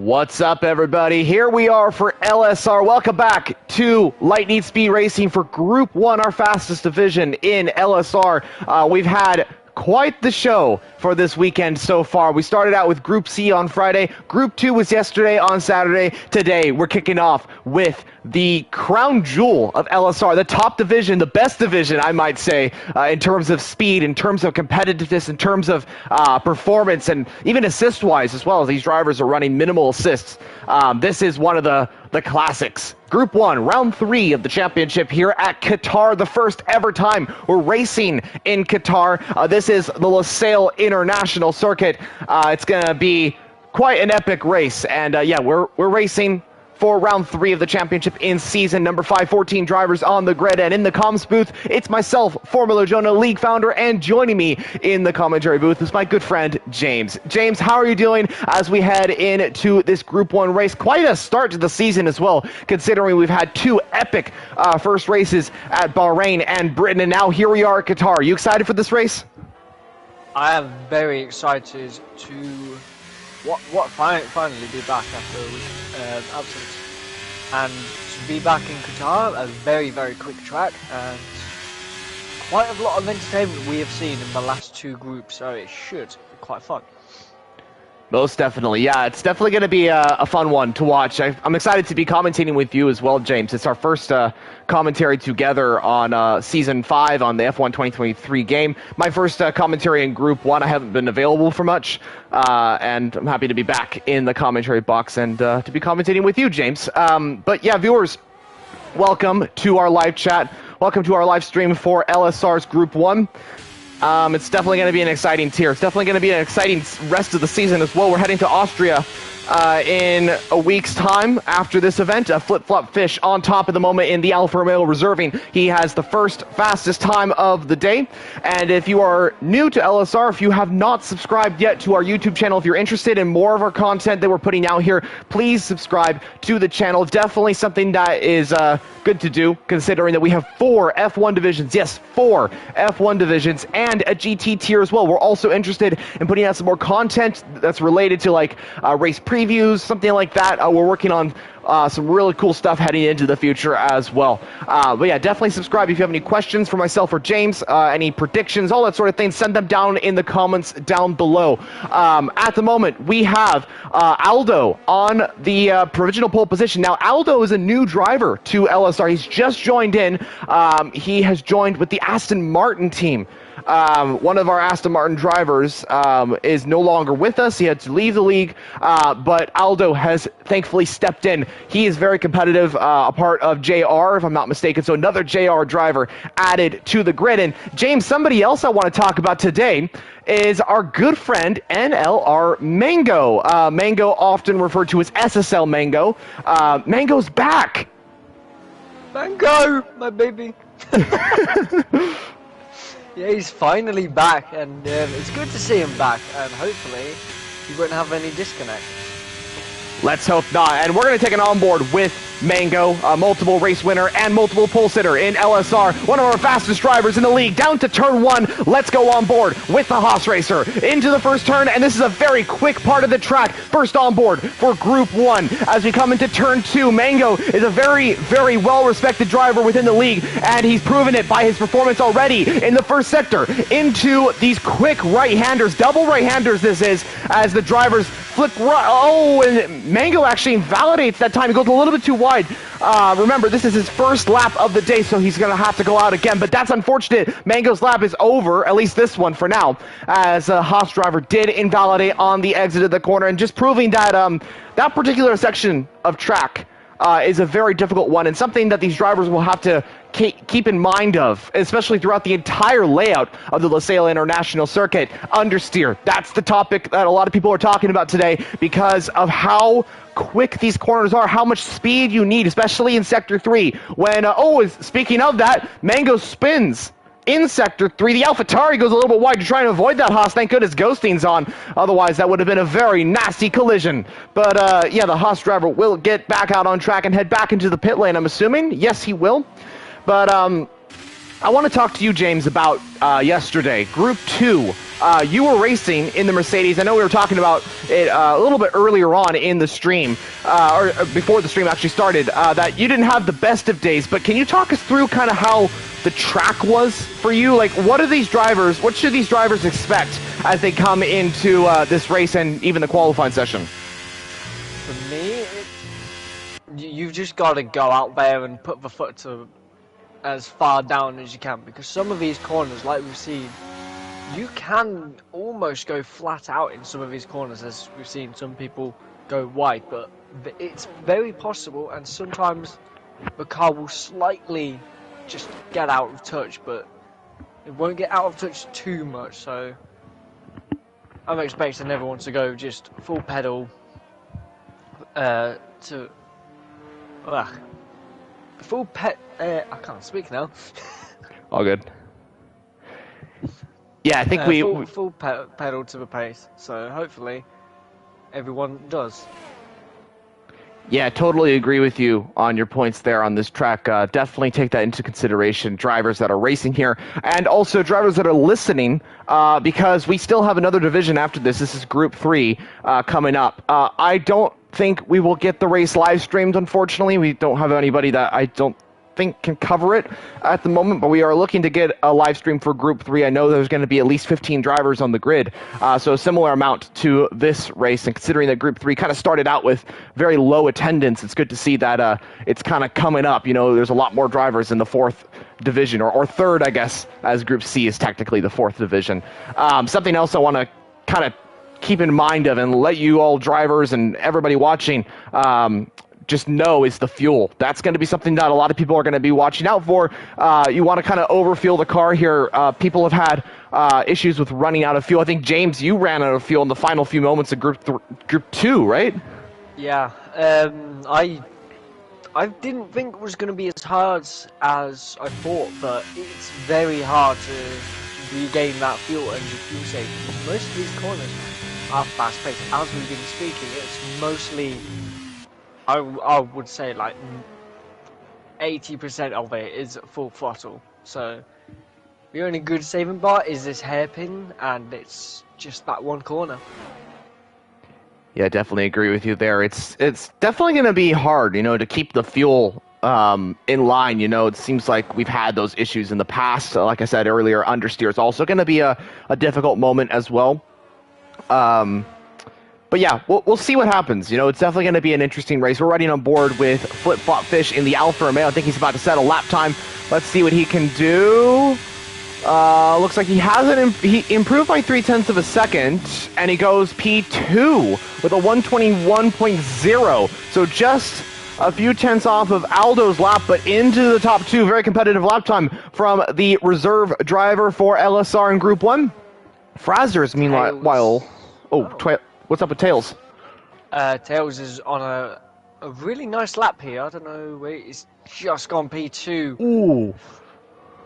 What's up, everybody? Here we are for LSR. Welcome back to Lightning Speed Racing for Group 1, our fastest division in LSR. We've had quite the show for this weekend so far. We started out with Group C on Friday. Group 2 was yesterday on Saturday. Today, we're kicking off with the crown jewel of LSR, the top division, the best division, I might say, in terms of speed, in terms of competitiveness, in terms of performance, and even assist-wise as well, as these drivers are running minimal assists. This is one of the classics. Group 1, round 3 of the championship here at Qatar, the first ever time we're racing in Qatar. This is the LSR International Circuit. It's going to be quite an epic race, and yeah, we're racing for round 3 of the championship in season number 5. 14 drivers on the grid, and in the comms booth, it's myself, Formula Jonah League founder, and joining me in the commentary booth is my good friend, James. James, how are you doing as we head into this Group 1 race? Quite a start to the season as well, considering we've had 2 epic first races at Bahrain and Britain, and now here we are at Qatar. Are you excited for this race? I am very excited to finally be back after a week absence, and to be back in Qatar, a very quick track, and quite a lot of entertainment we have seen in the last 2 groups, so it should be quite fun. Most definitely, yeah. It's definitely going to be a fun one to watch. I'm excited to be commentating with you as well, James. It's our first commentary together on Season 5 on the F1 2023 game. My first commentary in Group 1. I haven't been available for much, and I'm happy to be back in the commentary box and to be commentating with you, James. But yeah, viewers, welcome to our live chat. Welcome to our live stream for LSR's Group 1. It's definitely going to be an exciting tier. It's definitely going to be an exciting rest of the season as well. We're heading to Austria in a week's time after this event. Flip-Flop Fish on top at the moment in the Alfa Romeo reserving. He has the first fastest time of the day. And if you are new to LSR, if you have not subscribed yet to our YouTube channel, if you're interested in more of our content that we're putting out here, please subscribe to the channel. Definitely something that is good to do, considering that we have 4 F1 divisions. Yes, 4 F1 divisions and a GT tier as well. We're also interested in putting out some more content that's related to like race previews, something like that. We're working on some really cool stuff heading into the future as well. But yeah, definitely subscribe if you have any questions for myself or James, any predictions, all that sort of thing. Send them down in the comments down below. At the moment, we have Aldo on the provisional pole position. Now, Aldo is a new driver to LSR. He's just joined in. He has joined with the Aston Martin team. One of our Aston Martin drivers is no longer with us. He had to leave the league, but Aldo has thankfully stepped in. He is very competitive, a part of JR, if I'm not mistaken, so another JR driver added to the grid. And James, somebody else I want to talk about today is our good friend NLR Mango. Mango, often referred to as SSL Mango. Mango's back! Mango, my baby! Yeah, he's finally back, and it's good to see him back, and hopefully he won't have any disconnects. Let's hope not. And we're going to take an onboard with Mango, a multiple race winner and multiple pole sitter in LSR, one of our fastest drivers in the league, down to turn 1. Let's go on board with the Haas racer into the first turn, and this is a very quick part of the track. First on board for Group 1. As we come into turn 2, Mango is a very well-respected driver within the league, and he's proven it by his performance already in the first sector into these quick right-handers, double right-handers this is, as the drivers flick right. Oh, and Mango actually invalidates that time. He goes a little bit too wide. Remember, this is his first lap of the day, so he's going to have to go out again. But that's unfortunate. Mango's lap is over, at least this one for now, as a Haas driver did invalidate on the exit of the corner, and just proving that that particular section of track is a very difficult one, and something that these drivers will have to keep in mind of, especially throughout the entire layout of the LSR International Circuit. Understeer. That's the topic that a lot of people are talking about today because of how quick these corners are, how much speed you need, especially in Sector 3. When, speaking of that, Mango spins in Sector 3. The AlphaTauri goes a little bit wide to try and avoid that Haas. Thank goodness Ghosting's on. Otherwise, that would have been a very nasty collision. But, yeah, the Haas driver will get back out on track and head back into the pit lane, I'm assuming. Yes, he will. But, I want to talk to you, James, about yesterday. Group 2 You were racing in the Mercedes. I know we were talking about it a little bit earlier on in the stream, or before the stream actually started, that you didn't have the best of days, but can you talk us through kind of how the track was for you? Like, what should these drivers expect as they come into this race and even the qualifying session? For me, you've just got to go out there and put the foot to as far down as you can, because some of these corners, like we've seen, you can almost go flat out in some of these corners, as we've seen some people go wide, but it's very possible, and sometimes the car will slightly just get out of touch, but it won't get out of touch too much, so I'm expecting everyone to go just full pedal I can't speak now. All good. Yeah, I think full pedal to the pace. So hopefully, everyone does. Yeah, totally agree with you on your points there on this track. Definitely take that into consideration, drivers that are racing here, and also drivers that are listening, because we still have another division after this. This is Group 3 coming up. I don't think we will get the race live streamed, unfortunately. We don't have anybody that I don't think can cover it at the moment, but we are looking to get a live stream for Group 3. I know there's going to be at least 15 drivers on the grid, so a similar amount to this race, and considering that Group 3 kind of started out with very low attendance, it's good to see that it's kind of coming up. You know, there's a lot more drivers in the 4th division, or 3rd, I guess, as Group C is technically the 4th division. Something else I want to kind of keep in mind of and let you all drivers and everybody watching just know is the fuel. That's going to be something that a lot of people are going to be watching out for. You want to kind of overfuel the car here. People have had issues with running out of fuel. I think, James, you ran out of fuel in the final few moments of Group 2, right? Yeah. I didn't think it was going to be as hard as I thought, but it's very hard to regain that fuel and your fuel saving. Most of these corners are fast-paced. As we've been speaking, it's mostly, I would say, like 80% of it is full throttle. So the only good saving bar is this hairpin, and it's just that one corner. Yeah, definitely agree with you there. It's definitely going to be hard, to keep the fuel in line. It seems like we've had those issues in the past. Like I said earlier, understeer is also going to be a difficult moment as well. But yeah, we'll see what happens. It's definitely going to be an interesting race. We're riding on board with Flip Flop Fish in the Alfa Romeo. I think he's about to set a lap time. Let's see what he can do. Looks like he hasn't. He improved by 0.3 of a second, and he goes P2 with a 121.0. So just a few tenths off of Aldo's lap, but into the top 2. Very competitive lap time from the reserve driver for LSR in Group 1. Fraser's, meanwhile, what's up with Tails? Tails is on a really nice lap here. I don't know where he's just gone P2. Ooh.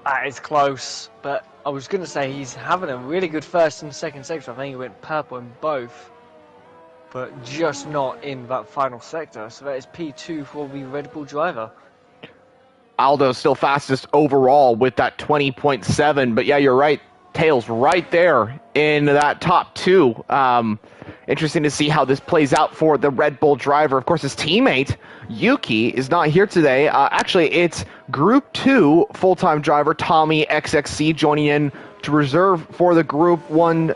That is close, but I was going to say he's having a really good first and second sector. I think he went purple in both, but just not in that final sector. So that is P2 for the Red Bull driver. Aldo still fastest overall with that 20.7, but yeah, you're right. Tails right there in that top 2. Interesting to see how this plays out for the Red Bull driver. Of course, his teammate, Yuki, is not here today. Actually, it's Group 2 full-time driver, Tommy XXC, joining in to reserve for the Group 1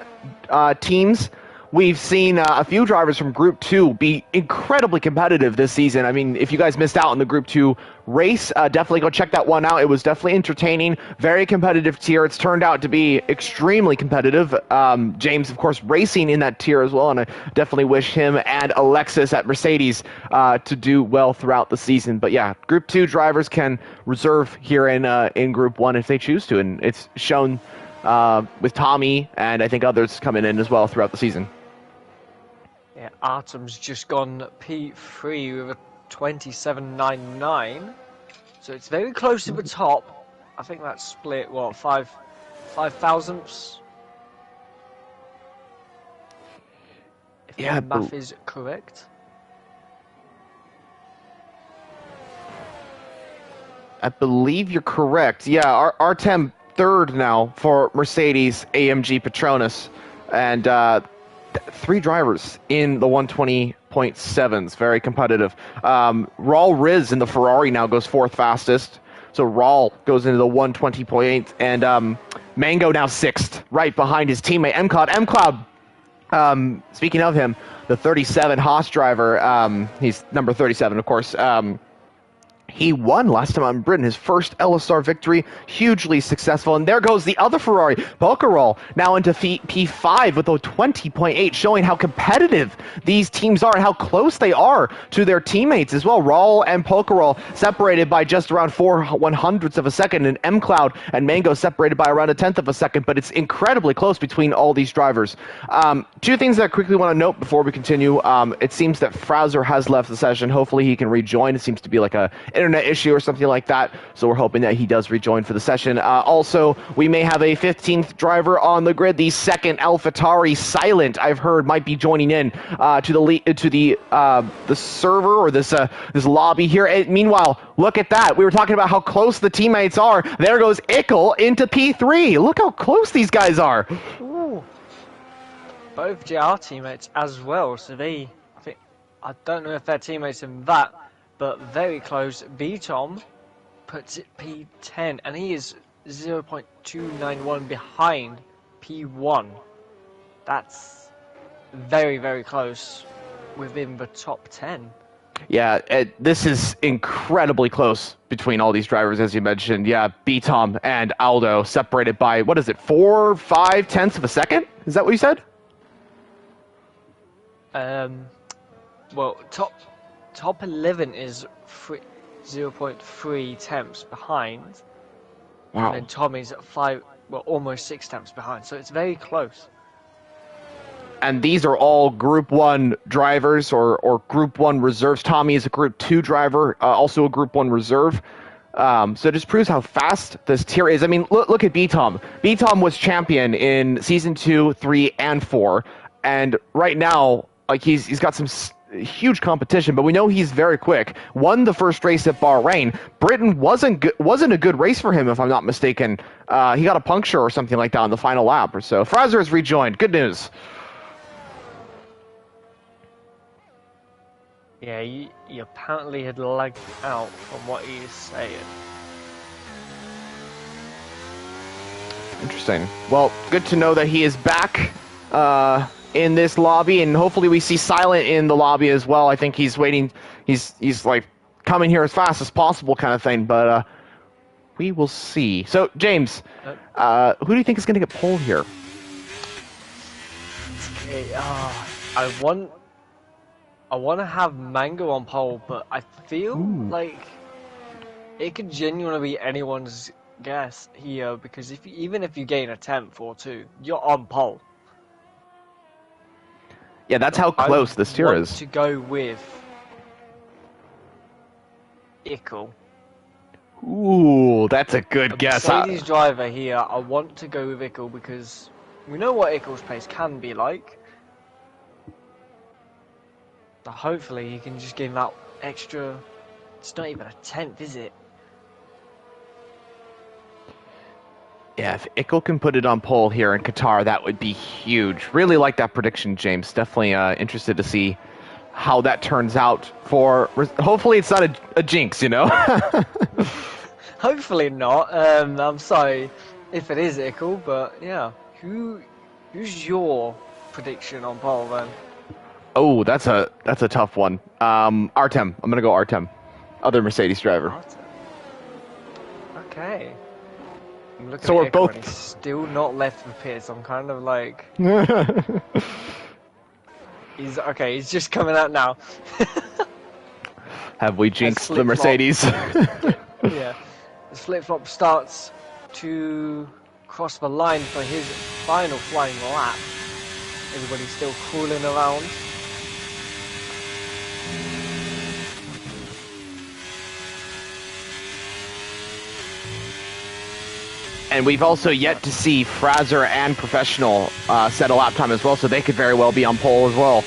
teams. We've seen a few drivers from Group 2 be incredibly competitive this season. I mean, if you guys missed out on the Group 2 race, definitely go check that one out. It was definitely entertaining, very competitive tier. It's turned out to be extremely competitive. James, of course, racing in that tier as well, and I definitely wish him and Alexis at Mercedes to do well throughout the season. But yeah, Group 2 drivers can reserve here in Group 1 if they choose to, and it's shown with Tommy and I think others coming in as well throughout the season. Yeah, Artem's just gone P3 with a 27.99, so it's very close to the top. I think that's split, what, 5 thousandths? If my math is correct. I believe you're correct. Yeah, Artem third now for Mercedes AMG Petronas, and 3 drivers in the 120.7s, very competitive. Raul Riz in the Ferrari now goes 4th fastest, so Raul goes into the 120.8, and Mango now 6th, right behind his teammate MCloud. MCloud, speaking of him, the 37 Haas driver, he's number 37, of course. He won last time on Britain, his first LSR victory, hugely successful. And there goes the other Ferrari, Pokerol, now into P5 with a 20.8, showing how competitive these teams are and how close they are to their teammates as well. Raul and Pokerol separated by just around 4/100ths of a second, and MCloud and Mango separated by around 1/10 of a second, but it's incredibly close between all these drivers. 2 things that I quickly want to note before we continue. It seems that Fraser has left the session. Hopefully he can rejoin. It seems to be like a internet issue or something like that, so we're hoping that he does rejoin for the session. Also, we may have a 15th driver on the grid. The second AlphaTauri Silent, I've heard, might be joining in to the server or this lobby here. And meanwhile, look at that. We were talking about how close the teammates are. There goes Ickle into P3. Look how close these guys are. Ooh. Both JR teammates as well, so I don't know if they're teammates in that, but very close. B-Tom puts it P10, and he is 0.291 behind P1. That's very, very close within the top 10. Yeah, this is incredibly close between all these drivers, as you mentioned. Yeah, B-Tom and Aldo separated by, 4/5 of a second? Is that what you said? Well, top 11 is 0.3 temps behind. Wow. And then Tommy's at almost 6 temps behind, so it's very close. And these are all Group 1 drivers or Group 1 reserves. Tommy is a Group 2 driver, also a Group 1 reserve. So it just proves how fast this tier is. I mean, look at B-Tom. B-Tom was champion in Season 2, 3, and 4. And right now, like he's got some huge competition, but we know he's very quick. Won the first race at Bahrain. Britain wasn't a good race for him, if I'm not mistaken. He got a puncture or something like that on the final lap or so. Fraser has rejoined. Good news. Yeah, he apparently had lagged out from what he is saying. Interesting. Well, good to know that he is back in this lobby, and hopefully we see Silent in the lobby as well. I think he's waiting. He's like coming here as fast as possible kind of thing, but we will see. So, James, who do you think is going to get pole here? Okay, I want to have Mango on pole, but I feel like it could genuinely be anyone's guess here, because even if you gain a 10th or 2, you're on pole. Yeah, that's how close this tier is. To go with Ickle. Ooh, that's a good guess. Mercedes driver here, I want to go with Ickle because we know what Ickle's pace can be like. But hopefully he can just gain that extra. It's not even a 10th, is it? Yeah, if Ickle can put it on pole here in Qatar, that would be huge. Really like that prediction, James. Definitely interested to see how that turns out for... Hopefully it's not a jinx, you know? Hopefully not. I'm sorry if it is Ickle, but yeah. Who's your prediction on pole then? Oh, that's a tough one. Artem. I'm gonna go Artem. Other Mercedes driver. Artem. Okay. I'm looking so at we're Ickle both and he's still not left the pits. I'm kind of like he's just coming out now. Have we jinxed the Mercedes? Yeah. This flip-flop starts to cross the line for his final flying lap. Everybody's still cooling around. And we've also yet to see Fraser and Professional set a lap time as well, so they could very well be on pole as well.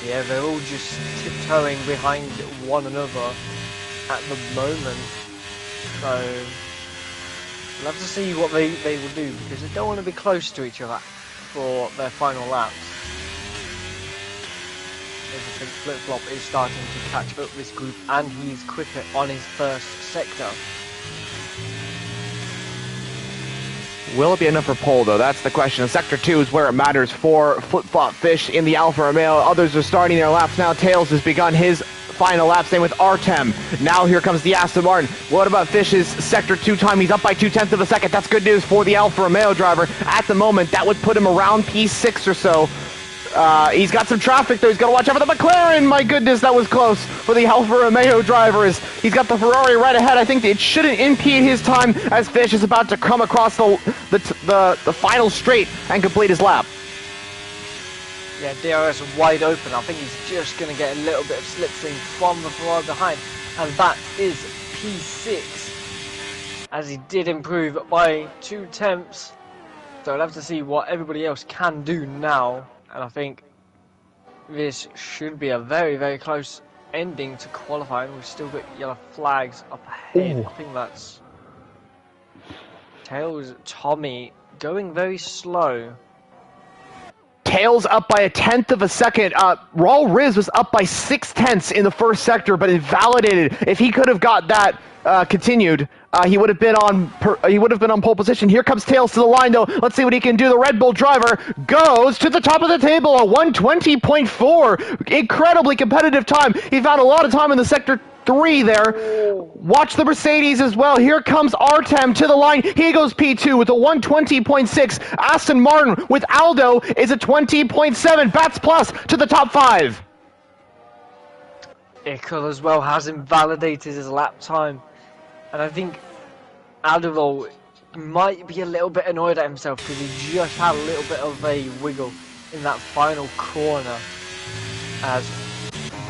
Yeah, they're all just tiptoeing behind one another at the moment. So, We'll have to see what they will do, because they don't want to be close to each other for their final laps. I think Flip-Flop is starting to catch up this group, and he's quicker on his first sector. Will it be enough for pole, though? That's the question. Sector 2 is where it matters for Flip-Flop Fish in the Alfa Romeo. Others are starting their laps now. Tails has begun his final lap, same with Artem. Now here comes the Aston Martin. What about Fish's Sector 2 time? He's up by 0.2 of a second. That's good news for the Alfa Romeo driver. At the moment, that would put him around P6 or so. He's got some traffic, though. He's got to watch out for the McLaren. My goodness, that was close for the Alfa Romeo driver. He's got the Ferrari right ahead. I think it shouldn't impede his time as Fish is about to come across the final straight and complete his lap. Yeah, DRS wide open. I think he's just going to get a little bit of slipstream from the Ferrari behind. And that is P6. As he did improve by 0.2. So we'll have to see what everybody else can do now. And I think this should be a very, very close ending to qualifying. We've still got yellow flags up ahead. Ooh. I think that's Tails, Tommy going very slow. Tails up by 1/10 of a second. Raul Riz was up by 0.6 in the first sector, but invalidated. If he could have got that continued, he would have been on pole position. Here comes Tails to the line, though. Let's see what he can do. The Red Bull driver goes to the top of the table, a 1:20.4. Incredibly competitive time. He found a lot of time in the Sector 3 there. Watch the Mercedes as well. Here comes Artem to the line. He goes P2 with a 1:20.6. Aston Martin with Aldo is a 20.7. Bats Plus to the top 5. Ickle as well has invalidated his lap time. And I think Aldo might be a little bit annoyed at himself because he just had a little bit of a wiggle in that final corner as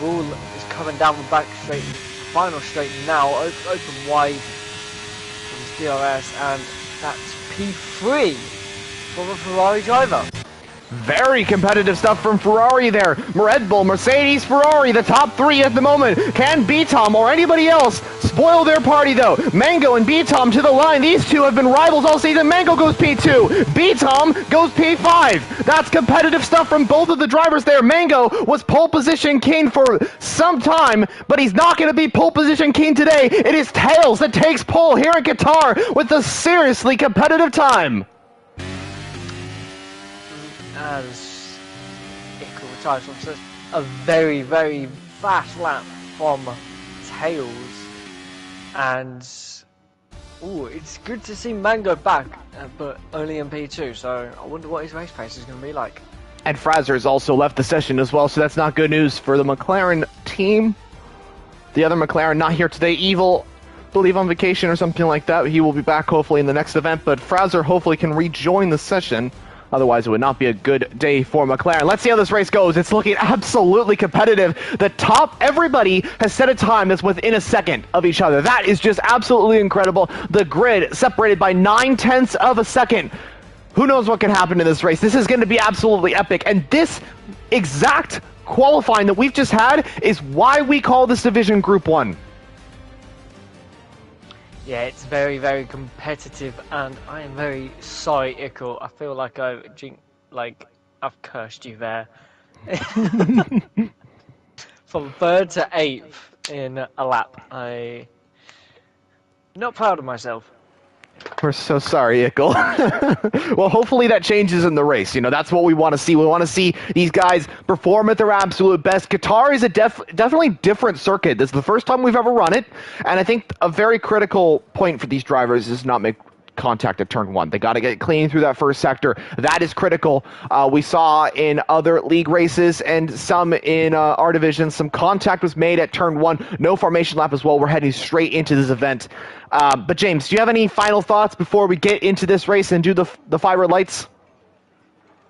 Rule is coming down the back straight, final straight now, open wide with his DRS, and that's P3 for the Ferrari driver. Very competitive stuff from Ferrari there. Red Bull, Mercedes, Ferrari, the top 3 at the moment. Can B-Tom or anybody else spoil their party, though? Mango and B-Tom to the line. These two have been rivals all season. Mango goes P2. B-Tom goes P5. That's competitive stuff from both of the drivers there. Mango was pole position king for some time, but he's not going to be pole position king today. It is Tails that takes pole here in Qatar with a seriously competitive time. As Ickle retires from such a very, very fast lap from Tails, and it's good to see Mango back, but only in P2, so I wonder what his race pace is going to be like. And Fraser has also left the session as well, so that's not good news for the McLaren team. The other McLaren not here today. Evil, believe on vacation or something like that. He will be back hopefully in the next event, but Fraser hopefully can rejoin the session. Otherwise, it would not be a good day for McLaren. Let's see how this race goes. It's looking absolutely competitive. The top, everybody has set a time that's within a second of each other. That is just absolutely incredible. The grid separated by 0.9 of a second. Who knows what can happen in this race? This is going to be absolutely epic. And this exact qualifying that we've just had is why we call this division Group 1. Yeah, it's very, very competitive, and I am very sorry, Ickle. I feel like I've cursed you there. From 3rd to 8th in a lap, I'm not proud of myself. We're so sorry, Ickle. Well, hopefully that changes in the race. You know, that's what we want to see. We want to see these guys perform at their absolute best. Qatar is a definitely different circuit. This is the first time we've ever run it, and I think a very critical point for these drivers is not make contact at turn 1. They got to get clean through that first sector. That is critical. We saw in other league races and some in our division, some contact was made at turn 1. No formation lap as well. We're heading straight into this event. But James, do you have any final thoughts before we get into this race and do the fire lights?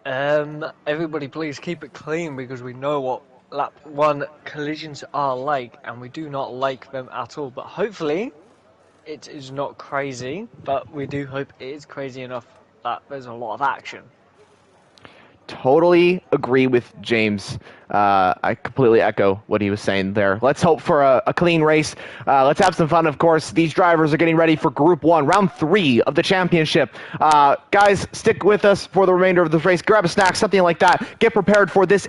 Everybody please keep it clean, because we know what lap 1 collisions are like, and we do not like them at all. But hopefully it is not crazy, but we do hope it is crazy enough that there's a lot of action. totally agree with James. I completely echo what he was saying there. Let's hope for a clean race. Let's have some fun, of course. These drivers are getting ready for Group 1, Round 3 of the championship. Guys, stick with us for the remainder of this race. Grab a snack, something like that. Get prepared for this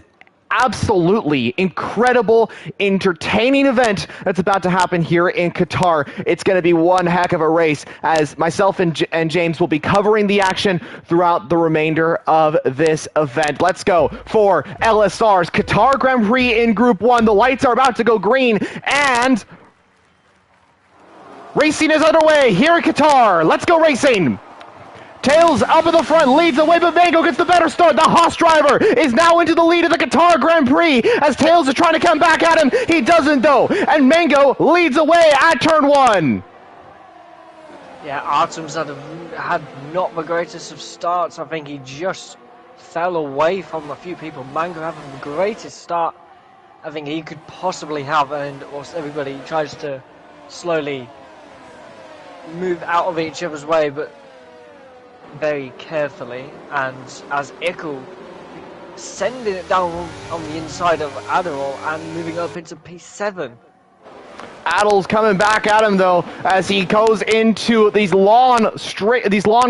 absolutely incredible, entertaining event that's about to happen here in Qatar. It's going to be one heck of a race, as myself and James will be covering the action throughout the remainder of this event. Let's go for LSR's Qatar Grand Prix in Group 1. The lights are about to go green, and racing is underway here in Qatar. Let's go racing! Tails up in the front, leads the way, but Mango gets the better start. The Haas driver is now into the lead of the Qatar Grand Prix as Tails is trying to come back at him. He doesn't, though, and Mango leads away at turn 1. Yeah, Artem's had not the greatest of starts. I think he just fell away from a few people. Mango having the greatest start I think he could possibly have, and whilst everybody tries to slowly move out of each other's way, but very carefully, and as Ickle sending it down on the inside of Adderall and moving up into P7. Adderall's coming back at him, though, as he goes into these long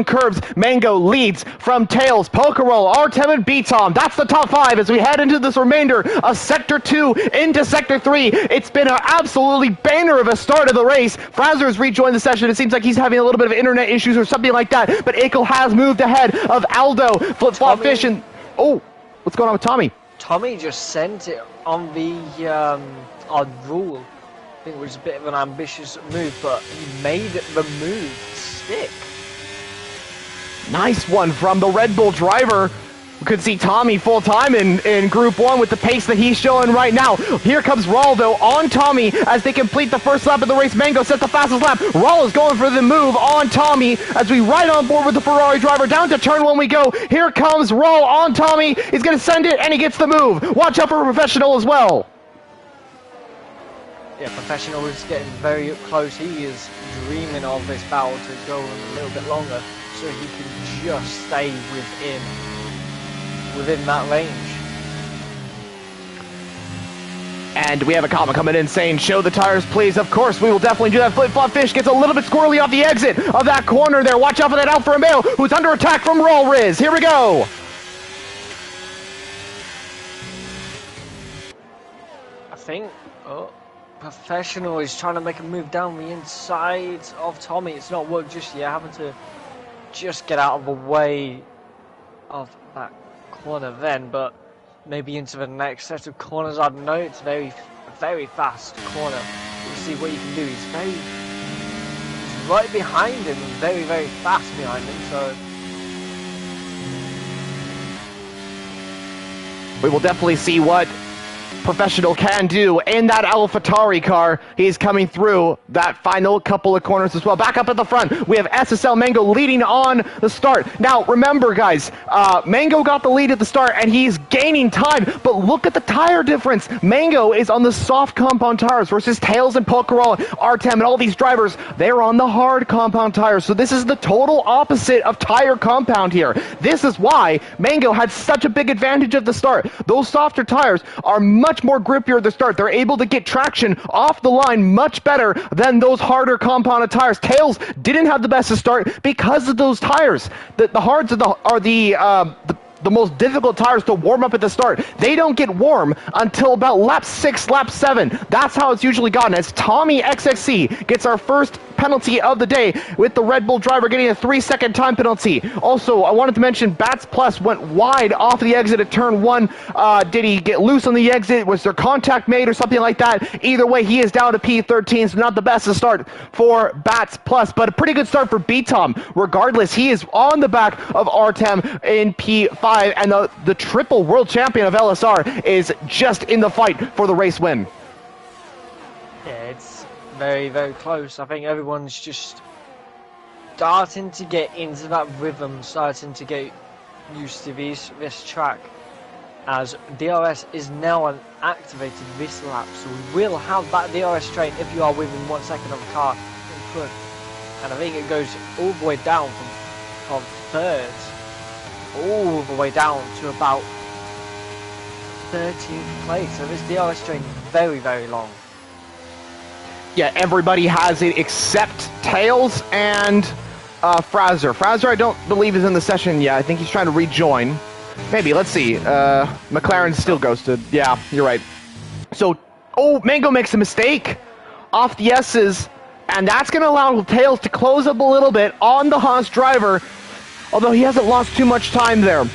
curves. Mango leads from Tails, Pokerol, Artem, and B-Tom. That's the top 5 as we head into this remainder of Sector 2 into Sector 3. It's been an absolutely banner of a start of the race. Fraser's rejoined the session. It seems like he's having a little bit of internet issues or something like that, but Ickle has moved ahead of Aldo, Flip-Flop Fish, and... Oh, what's going on with Tommy? Tommy just sent it on the odd rule. I think it was a bit of an ambitious move, but he made the move stick. Nice one from the Red Bull driver. We could see Tommy full time in Group 1 with the pace that he's showing right now. Here comes Raul, though, on Tommy as they complete the first lap of the race. Mango sets the fastest lap. Raul is going for the move on Tommy as we ride on board with the Ferrari driver. Down to turn 1 we go. Here comes Raul on Tommy. He's going to send it, and he gets the move. Watch out for a Professional as well. Yeah, Professional is getting very close. He is dreaming of this battle to go a little bit longer so he can just stay within that range. And we have a comment coming in saying, show the tires, please. Of course, we will definitely do that. Flip-Flop Fish gets a little bit squirrely off the exit of that corner there. Watch out for that Alfa Romeo, who's under attack from Raul Riz. Here we go. I think... Professional is trying to make a move down the inside of Tommy. It's not worked just yet. Having to just get out of the way of that corner then, but maybe into the next set of corners. I don't know. It's very, very fast corner. We'll see what you can do. He's right behind him and very, very fast behind him. So we will definitely see what Professional can do in that AlphaTauri car. He's coming through that final couple of corners as well. Back up at the front, we have SSL Mango leading on the start. Now, remember, guys, Mango got the lead at the start, and he's gaining time, but look at the tire difference. Mango is on the soft compound tires versus Tails and Pokerol, Artem, and all these drivers. They're on the hard compound tires, so this is the total opposite of tire compound here. This is why Mango had such a big advantage at the start. Those softer tires are much more grippier at the start. They're able to get traction off the line much better than those harder compounded tires. Tails didn't have the best to start because of those tires. The hards are the most difficult tires to warm up at the start. They don't get warm until about lap 6, lap 7. That's how it's usually gotten. As Tommy XXC gets our first penalty of the day, with the Red Bull driver getting a 3-second time penalty. Also, I wanted to mention Bats Plus went wide off the exit at turn 1. Did he get loose on the exit? Was there contact made or something like that? Either way, he is down to P13, so not the best to start for Bats Plus, but a pretty good start for B-Tom. Regardless, he is on the back of Artem in P5, and the triple world champion of LSR is just in the fight for the race win. Yeah, it's very, very close. I think everyone's just starting to get into that rhythm, starting to get used to this track, as DRS is now activated this lap, so we will have that DRS train if you are within 1 second of the car in front. And I think it goes all the way down from third all the way down to about 13th place. So this DRS train is very, very long. Yeah, everybody has it except Tails and Fraser. Fraser, I don't believe is in the session yet. I think he's trying to rejoin. Maybe, let's see. McLaren's still ghosted. Yeah, you're right. So, oh, Mango makes a mistake off the S's, and that's going to allow Tails to close up a little bit on the Haas driver, although he hasn't lost too much time there.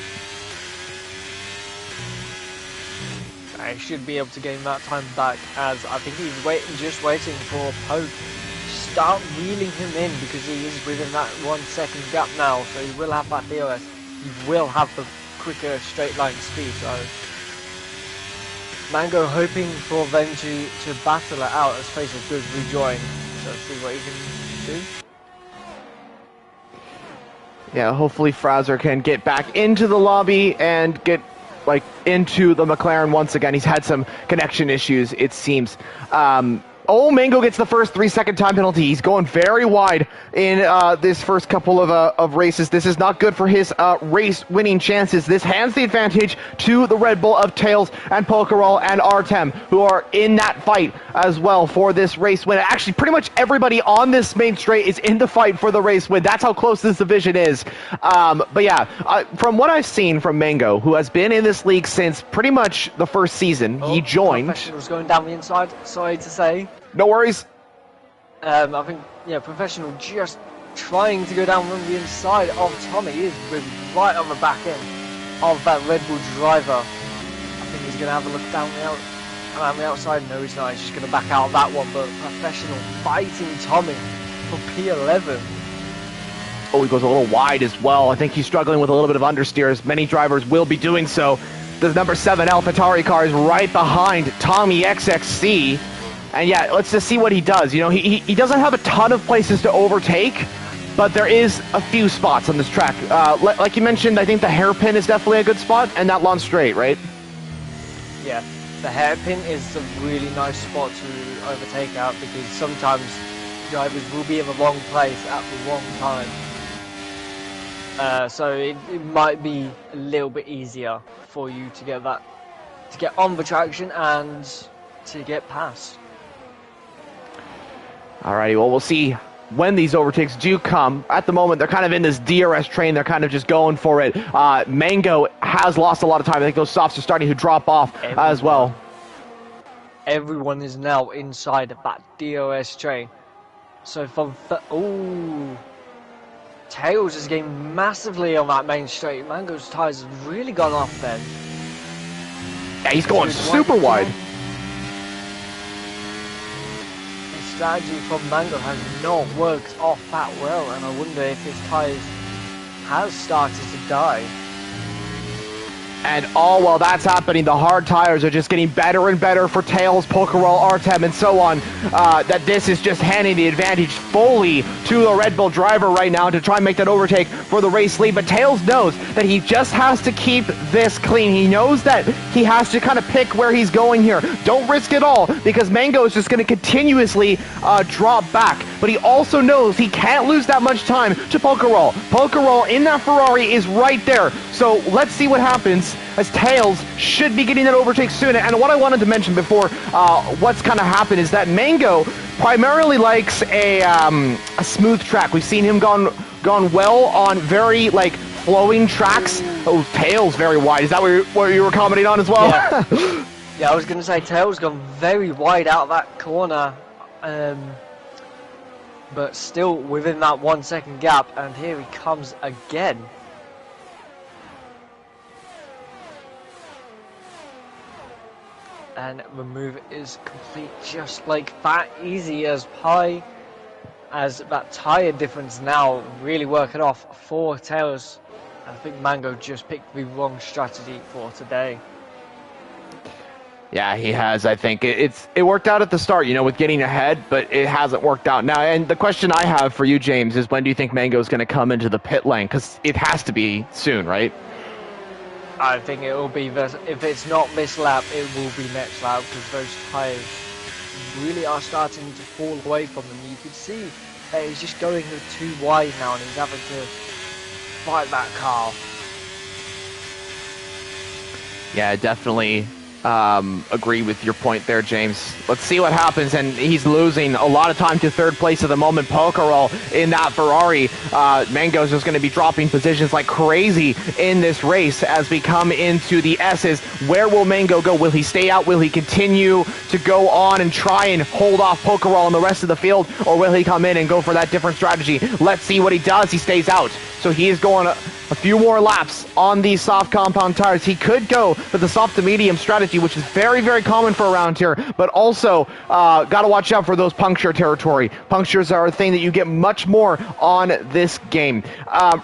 I should be able to gain that time back, as I think he's just waiting for Poe to start reeling him in, because he is within that 1 second gap now, so he will have that DRS. He will have the quicker straight line speed, so Mango hoping for them to battle it out as Fraser does rejoin, so see what he can do. Yeah, hopefully Fraser can get back into the lobby and get into the McLaren once again. He's had some connection issues, it seems. Oh, Mango gets the first 3-second time penalty. He's going very wide in this first couple of races. This is not good for his race winning chances. This hands the advantage to the Red Bull of Tails and Pokerol and Artem, who are in that fight as well for this race win. Actually, pretty much everybody on this main straight is in the fight for the race win. That's how close this division is. But yeah, from what I've seen from Mango, who has been in this league since pretty much the first season, he joined. Professional's going down the inside, sorry to say. No worries. I think, yeah, Professional just trying to go down on the inside of Tommy. He is right on the back end of that Red Bull driver. I think he's going to have a look down around the outside. No, he's not. He's just going to back out of that one. But Professional fighting Tommy for P11. Oh, he goes a little wide as well. I think he's struggling with a little bit of understeer, as many drivers will be doing so. The number 7 AlphaTauri car is right behind Tommy XXC. And yeah, let's just see what he does. You know, he doesn't have a ton of places to overtake, but there is a few spots on this track. Like you mentioned, I think the hairpin is definitely a good spot, and that lawn straight, right? Yeah, the hairpin is a really nice spot to overtake out, because sometimes drivers will be in the wrong place at the wrong time. So it might be a little bit easier for you to get on the traction and to get past. Alrighty, well, we'll see when these overtakes do come. At the moment, they're kind of in this DRS train. They're kind of just going for it. Mango has lost a lot of time. I think those softs are starting to drop off as well. Everyone is now inside of that DRS train. So from Tails is getting massively on that main straight. Mango's tyres have really gone off then. Yeah, he's going super wide. Strategy from Mango has not worked off that well, and I wonder if his tyres has started to die. And all while that's happening, the hard tires are just getting better and better for Tails, Pokerol, Artem, and so on. That this is just handing the advantage fully to the Red Bull driver right now to try and make that overtake for the race lead. But Tails knows that he just has to keep this clean. He knows that he has to kind of pick where he's going here. Don't risk it all, because Mango is just going to continuously drop back. But he also knows he can't lose that much time to Pokerol. Pokerol in that Ferrari is right there. So let's see what happens, as Tails should be getting that overtake soon. And what I wanted to mention before what's kind of happened is that Mango primarily likes a smooth track. We've seen him gone well on very flowing tracks. Oh, Tails very wide. Is that what you were commenting on as well? Yeah, yeah, I was going to say Tails gone very wide out of that corner, but still within that 1 second gap. And here he comes again. And the move is complete, just like that, easy as pie, as that tyre difference now really working off for Tails. I think Mango just picked the wrong strategy for today. Yeah, he has. I think it worked out at the start, with getting ahead, but it hasn't worked out now. And the question I have for you, James, is when do you think Mango is going to come into the pit lane? Because it has to be soon, right? I think it will be, if it's not this lap, it will be next lap, because those tyres really are starting to fall away from them. You can see that he's just going too wide now, and he's having to fight that car. Yeah, definitely agree with your point there, James. Let's see what happens, and he's losing a lot of time to third place at the moment. Pokerol in that Ferrari. Mango's just going to be dropping positions like crazy in this race as we come into the S's. Where will Mango go? Will he stay out? Will he continue to go on and try and hold off Pokerol and the rest of the field, or will he come in and go for that different strategy? Let's see what he does. He stays out, so he is going a few more laps on these soft compound tires. He could go for the soft to medium strategy, which is very, very common for around here, but also got to watch out for those puncture territory. Punctures are a thing that you get much more on this game.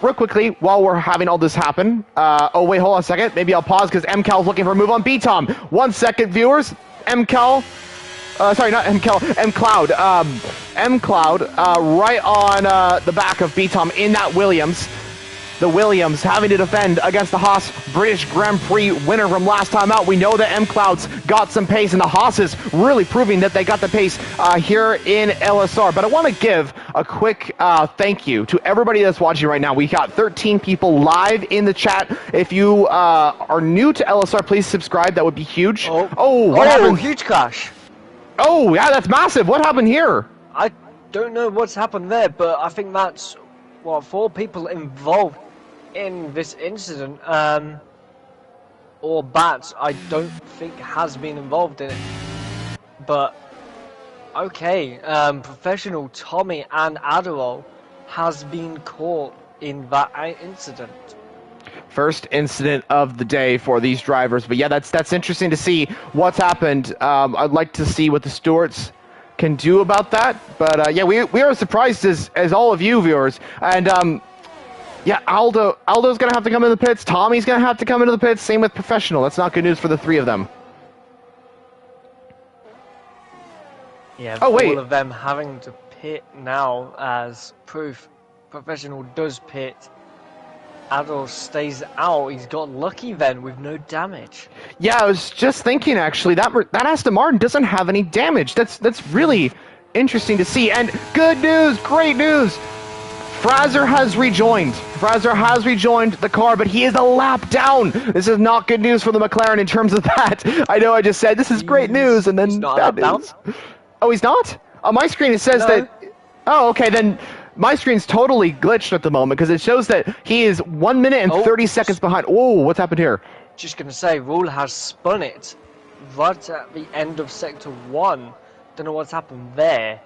Real quickly, while we're having all this happen, oh wait, hold on a second. Maybe I'll pause because MCal's looking for a move on B-Tom. 1 second, viewers. MCal. Sorry, not MCal, MCloud. MCloud right on the back of B-Tom in that Williams. The Williams having to defend against the Haas British Grand Prix winner from last time out. We know that M-Cloud's got some pace, and the Haas's really proving that they got the pace here in LSR. But I want to give a quick thank you to everybody that's watching right now. We got 13 people live in the chat. If you are new to LSR, please subscribe. That would be huge. What happened? Huge crash. Oh, yeah, that's massive. What happened here? I don't know what's happened there, but I think that's, 4 people involved in this incident, or Bats, I don't think has been involved in it. But okay, professional Tommy and Adderall has been caught in that incident. First incident of the day for these drivers, but yeah, that's interesting to see what's happened. I'd like to see what the stewards can do about that, but yeah, we are surprised as all of you viewers, and yeah, Aldo's gonna have to come into the pits. Tommy's gonna have to come into the pits. Same with professional. That's not good news for the 3 of them. Yeah, oh, wait. All of them having to pit now as proof. Professional does pit. Adol stays out. He's got lucky then with no damage. Yeah, I was just thinking actually that Aston Martin doesn't have any damage. That's really interesting to see. And good news, great news. Fraser has rejoined. Fraser has rejoined the car, but he is a lap down. This is not good news for the McLaren in terms of that. I know I just said this is great news, and then bad news. Oh, he's not? On my screen it says that... Oh, okay, then my screen's totally glitched at the moment because it shows that he is 1 minute and 30 seconds behind. Oh, what's happened here? Just going to say, Rule has spun it right at the end of Sector 1. Don't know what's happened there.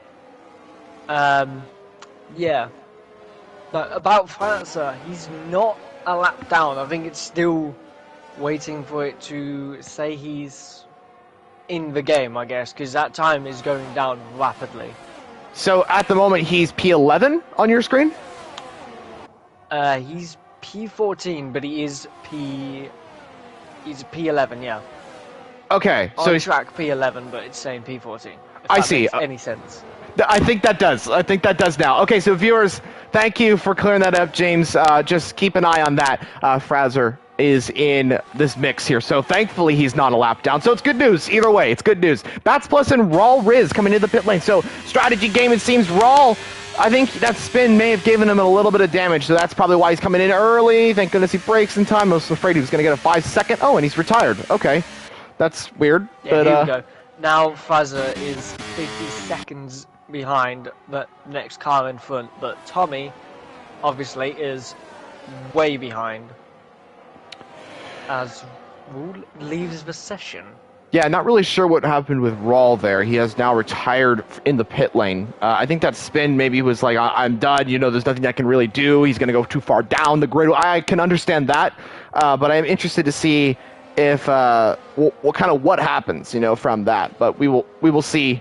Yeah. But about Francer, he's not a lap down. I think it's still waiting for it to say he's in the game, I guess, because that time is going down rapidly. So at the moment, he's P11 on your screen? He's P14, but he's P11, yeah. Okay, so on track P11, but it's saying P14. I see. Makes any sense? I think that does. I think that does now. Okay, so viewers, thank you for clearing that up, James. Just keep an eye on that. Fraser is in this mix here, so thankfully he's not a lap down. So it's good news. Either way, it's good news. Bats Plus and Raul Riz coming into the pit lane. So strategy game, it seems. Raul, I think that spin may have given him a little bit of damage, so that's probably why he's coming in early. Thank goodness he brakes in time. I was afraid he was going to get a 5-second. Oh, and he's retired. Okay, that's weird. Yeah, but, here we go. Now Fraser is 50 seconds behind the next car in front, but Tommy obviously is way behind as Rule leaves the session. Yeah, not really sure what happened with Raul there. He has now retired in the pit lane. I think that spin maybe was like, I'm done, you know, there's nothing I can really do. He's going to go too far down the grid. I can understand that, but I'm interested to see if what happens, you know, from that. But we will see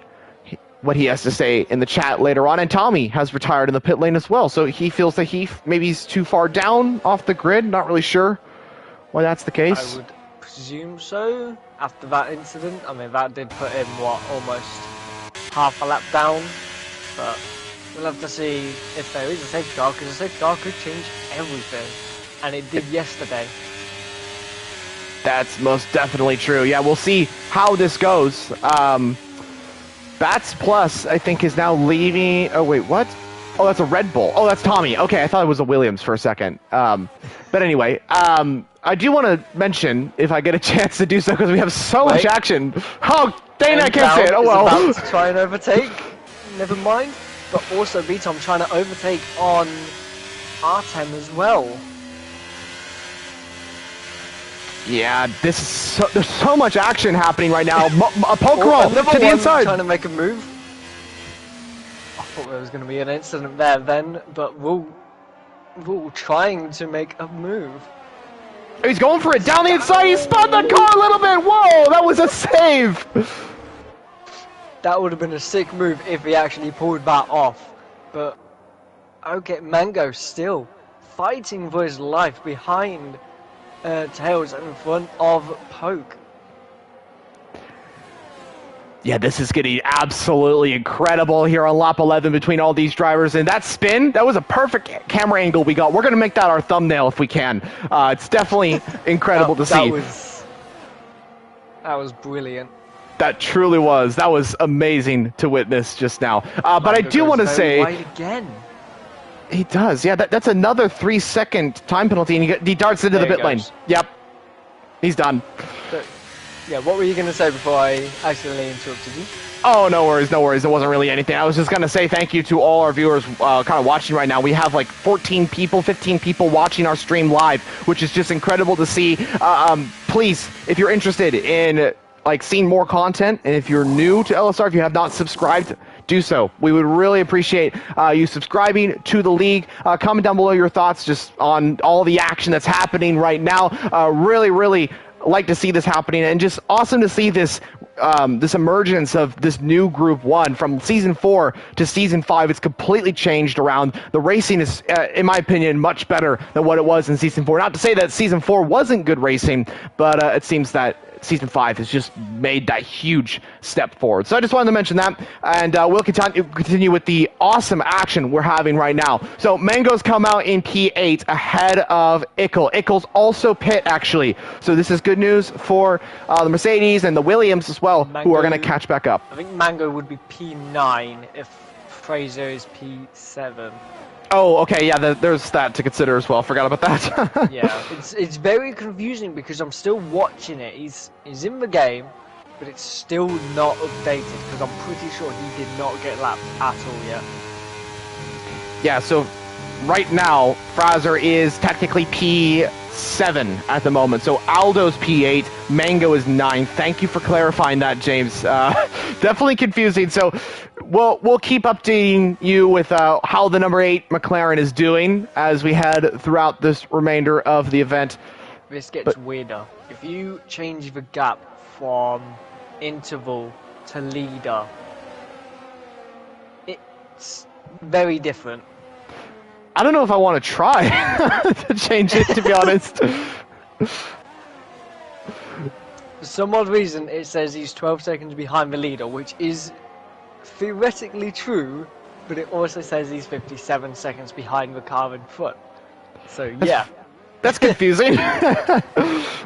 what he has to say in the chat later on. And Tommy has retired in the pit lane as well, so he feels that maybe he's too far down off the grid. Not really sure why that's the case. I would presume so. After that incident, I mean, that did put him almost half a lap down. But we'll have to see if there is a safety car, because a safety car could change everything, and it did yesterday. That's most definitely true. Yeah, we'll see how this goes. Bats Plus, I think, is now leaving. Oh, wait, what? Oh, that's a Red Bull. Oh, that's Tommy. Okay, I thought it was a Williams for a second. But anyway, I do want to mention, if I get a chance to do so, because we have so much action. Oh, dang, I can't say it. Oh, well. About to try and overtake. Never mind. But also, B-Tom trying to overtake on Artem as well. Yeah, this is there's so much action happening right now. A poke roll to the inside. Trying to make a move. I thought there was going to be an incident there then, but Wool trying to make a move. He's going for it down the inside. He spun the car a little bit. Whoa, that was a save. That would have been a sick move if he actually pulled that off. But okay, Mango still fighting for his life behind Tails in front of Poke. Yeah, this is getting absolutely incredible here on lap 11 between all these drivers. And that spin, that was a perfect camera angle we got. We're going to make that our thumbnail if we can. It's definitely incredible to see. That was brilliant. That truly was. That was amazing to witness just now. But I do want to say... again. He does. Yeah, that's another 3-second time penalty, and he darts into the pit lane. Yep. He's done. But, yeah, what were you going to say before I accidentally interrupted you? Oh, no worries, no worries. It wasn't really anything. I was just going to say thank you to all our viewers kind of watching right now. We have like 14 people, 15 people watching our stream live, which is just incredible to see. Please, if you're interested in like seeing more content, and if you're new to LSR, if you have not subscribed, do so. We would really appreciate you subscribing to the league. Comment down below your thoughts just on all the action that's happening right now. Really like to see this happening, and just awesome to see this this emergence of this new Group 1 from Season 4 to Season 5. It's completely changed around. The racing is, in my opinion, much better than what it was in Season 4. Not to say that Season 4 wasn't good racing, but it seems that Season 5 has just made that huge step forward. So I just wanted to mention that, and we'll continue with the awesome action we're having right now. So Mango's come out in P8 ahead of Ickle. Ickle's also pit, actually. So this is good news for the Mercedes and the Williams as well, Mango, who are going to catch back up. I think Mango would be P9 if Fraser is P7. Oh, okay, yeah, there's that to consider as well. Forgot about that. Yeah, it's very confusing because I'm still watching it. He's in the game, but it's still not updated because I'm pretty sure he did not get lapped at all yet. Yeah, so right now, Fraser is technically P7 at the moment. So Aldo's P8, Mango is 9. Thank you for clarifying that, James. Definitely confusing. So we'll keep updating you with how the number 8 McLaren is doing as we head throughout this remainder of the event. This gets weirder. If you change the gap from interval to leader, it's very different. I don't know if I want to try to change it, to be honest. For some odd reason, it says he's 12 seconds behind the leader, which is theoretically true, but it also says he's 57 seconds behind the car in front. So, yeah. That's confusing.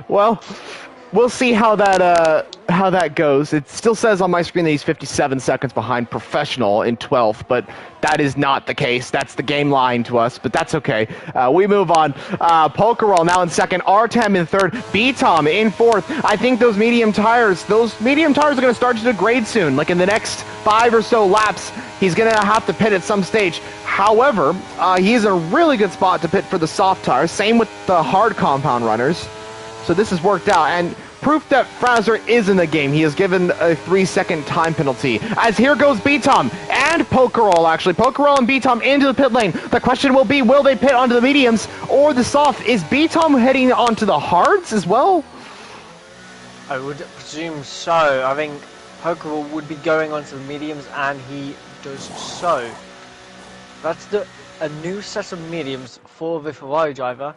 Well, we'll see how that goes. It still says on my screen that he's 57 seconds behind Professional in 12th, but that is not the case. That's the game lying to us, but that's okay. We move on. Pokerol now in second, Artem in third, B-Tom in fourth. I think those medium tires are going to start to degrade soon. Like in the next 5 or so laps, he's going to have to pit at some stage. However, he's in a really good spot to pit for the soft tires. Same with the hard compound runners. So this has worked out, and proof that Fraser is in the game. He is given a 3-second time penalty. As here goes B-Tom and Pokerol, actually. Pokerol and B-Tom into the pit lane. The question will be, will they pit onto the mediums or the soft? Is B-Tom heading onto the hards as well? I would presume so. I think Pokerol would be going onto the mediums, and he does so. That's a new set of mediums for the Ferrari driver,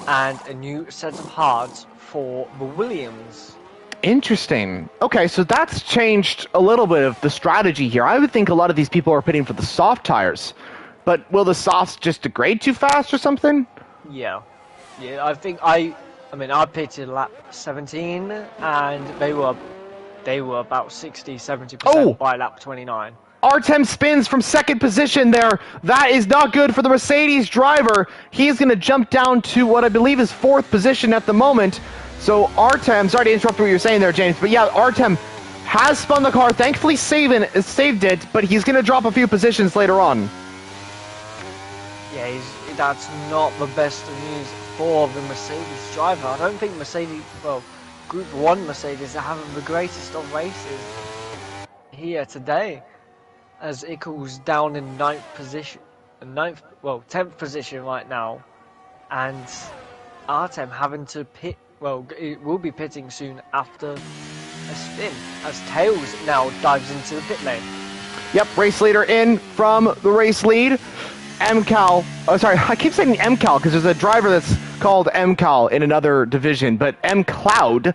and a new set of hards for the Williams. Interesting. Okay, so that's changed a little bit of the strategy here. I would think a lot of these people are pitting for the soft tires, but will the softs just degrade too fast or something? Yeah, I think I pitted lap 17, and they were about 60-70% by lap 29. Artem spins from second position there. That is not good for the Mercedes driver. He's going to jump down to what I believe is fourth position at the moment. So Artem, sorry to interrupt what you're saying there, James, but yeah, Artem has spun the car, thankfully saved it, but he's going to drop a few positions later on. Yeah, that's not the best of news for the Mercedes driver. I don't think Mercedes, well, Group 1 Mercedes are having the greatest of races here today, as Ickle's down in 9th position, 10th position right now, and Artem having to pit, well, it will be pitting soon after a spin, as Tails now dives into the pit lane. Yep, race leader in from the race lead. MCal, oh sorry, I keep saying MCal because there's a driver that's called MCal in another division, but MCloud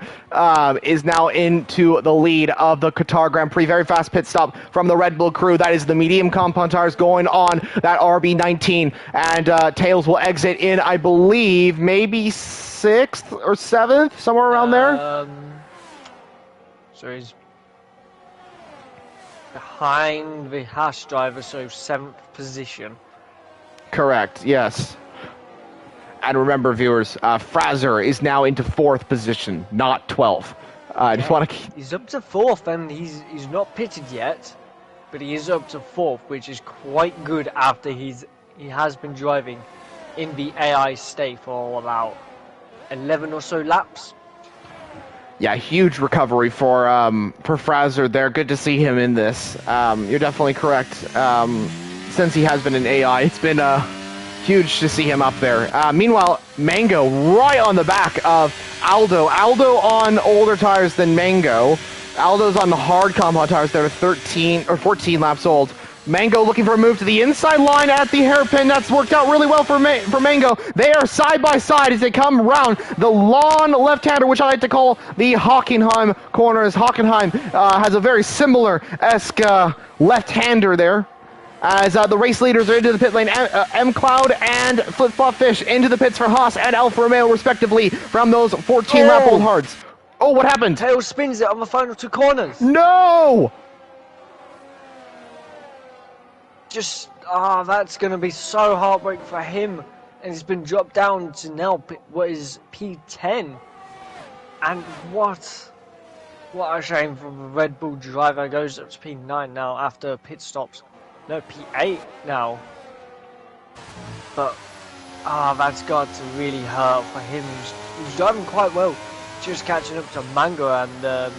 is now into the lead of the Qatar Grand Prix. Very fast pit stop from the Red Bull crew. That is the medium compound tires going on that RB19, and Tails will exit in, I believe, maybe 6th or 7th, somewhere around there. So he's behind the Haas driver, so 7th position. Correct, yes. And remember, viewers, Fraser is now into 4th position, not 12th. I just want to keep... He's up to 4th, and he's not pitted yet, but he is up to 4th, which is quite good after he has been driving in the AI state for about 11 or so laps. Yeah, huge recovery for Fraser there. Good to see him in this. You're definitely correct. Since he has been in AI, it's been huge to see him up there. Meanwhile, Mango right on the back of Aldo. Aldo on older tires than Mango. Aldo's on the hard compound tires that are 13 or 14 laps old. Mango looking for a move to the inside line at the hairpin. That's worked out really well for Mango. They are side by side as they come around the lawn left-hander, which I like to call the Hockenheim corner, as Hockenheim has a very similar-esque left-hander there. As the race leaders are into the pit lane, M-Cloud and Flip-Flop Fish into the pits for Haas and Alfa Romeo, respectively, from those 14-lap-old hards. Oh, what happened? Tail spins it on the final 2 corners. No! Just, that's going to be so heartbreaking for him. And he's been dropped down to now, what is P10. And what a shame for the Red Bull driver. Goes up to P9 now after pit stops. No, P8 now. But, that's got to really hurt for him. He's driving quite well. Just catching up to Mango and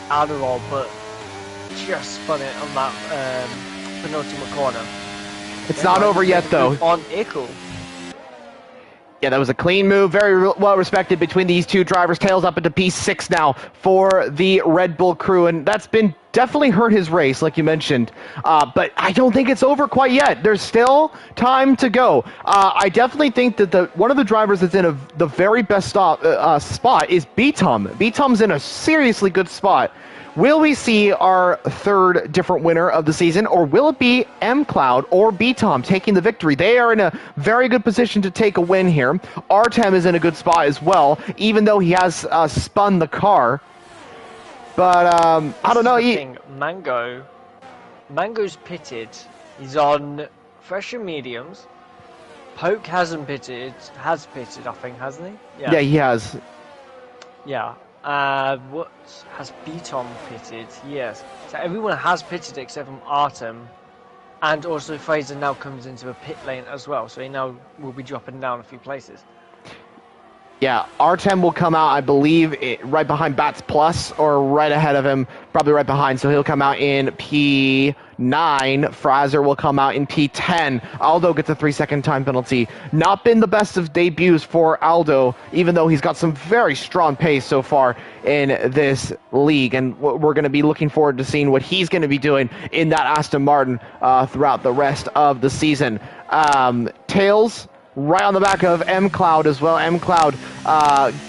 Adderall, but just spun it on that penultimate corner. It's not over yet, though. On Ickle. Yeah, that was a clean move, very well respected between these two drivers. Tails up into P6 now for the Red Bull crew, and that's been definitely hurt his race, like you mentioned. But I don't think it's over quite yet. There's still time to go. I definitely think that one of the drivers that's in the very best spot is B-Tom. B-Tom's in a seriously good spot. Will we see our third different winner of the season, or will it be M-Cloud or B-Tom taking the victory? They are in a very good position to take a win here. Artem is in a good spot as well, even though he has spun the car. But, I don't know. Mango's pitted. He's on fresh and mediums. Poke hasn't pitted. Has pitted, I think, hasn't he? Yeah, he has. Yeah. What has B-Tom pitted? Yes. So everyone has pitted except from Artem, and also Fraser now comes into the pit lane as well. So he now will be dropping down a few places. Yeah, Artem will come out, I believe, right behind Bats Plus, or right ahead of him, probably right behind. So he'll come out in P9. Fraser will come out in P10. Aldo gets a 3-second time penalty. Not been the best of debuts for Aldo, even though he's got some very strong pace so far in this league. And we're going to be looking forward to seeing what he's going to be doing in that Aston Martin throughout the rest of the season. Tails right on the back of M-Cloud as well. M-Cloud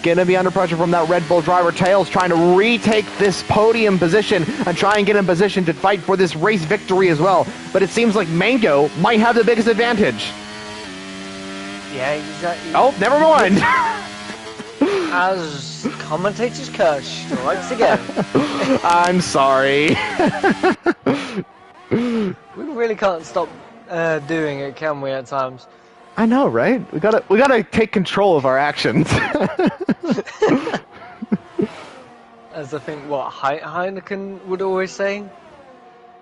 gonna be under pressure from that Red Bull driver. Tails trying to retake this podium position and try and get in position to fight for this race victory as well. But it seems like Mango might have the biggest advantage. Yeah, exactly. Oh, never mind. As commentators curse strikes again. I'm sorry. We really can't stop doing it, can we, at times? I know, right? We gotta take control of our actions. As I think what Heineken would always say.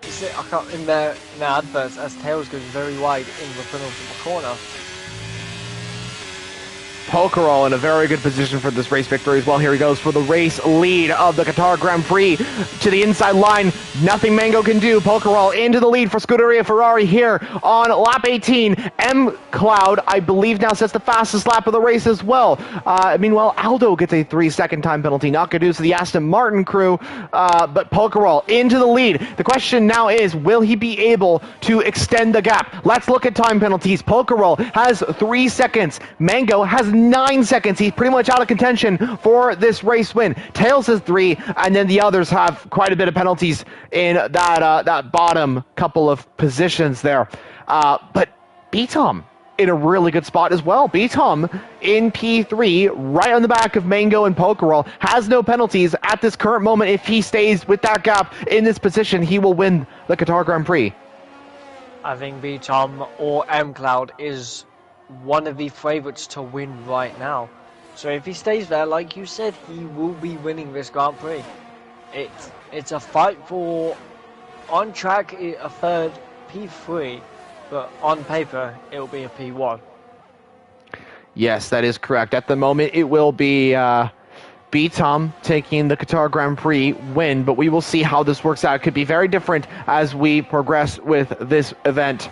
Is it, I can't, in their adverts, as Tails goes very wide in the penultimate corner. Pokerol in a very good position for this race victory as well. Here he goes for the race lead of the Qatar Grand Prix to the inside line. Nothing Mango can do. Pokerol into the lead for Scuderia Ferrari here on lap 18. M Cloud, I believe, now sets the fastest lap of the race as well. Meanwhile, Aldo gets a 3-second time penalty. Not good news to the Aston Martin crew, but Pokerol into the lead. The question now is, will he be able to extend the gap? Let's look at time penalties. Pokerol has 3 seconds. Mango has 9 seconds. He's pretty much out of contention for this race win. Tails has 3, and then the others have quite a bit of penalties in that bottom couple of positions there. But B-Tom in a really good spot as well. B-Tom in P3, right on the back of Mango and Pokerol, has no penalties at this current moment. If he stays with that gap in this position, he will win the Qatar Grand Prix. I think B-Tom or M-Cloud is one of the favourites to win right now. So if he stays there, like you said, he will be winning this Grand Prix. It's a fight for, on track, a third P3, but on paper, it'll be a P1. Yes, that is correct. At the moment, it will be B-Tom taking the Qatar Grand Prix win, but we will see how this works out. It could be very different as we progress with this event.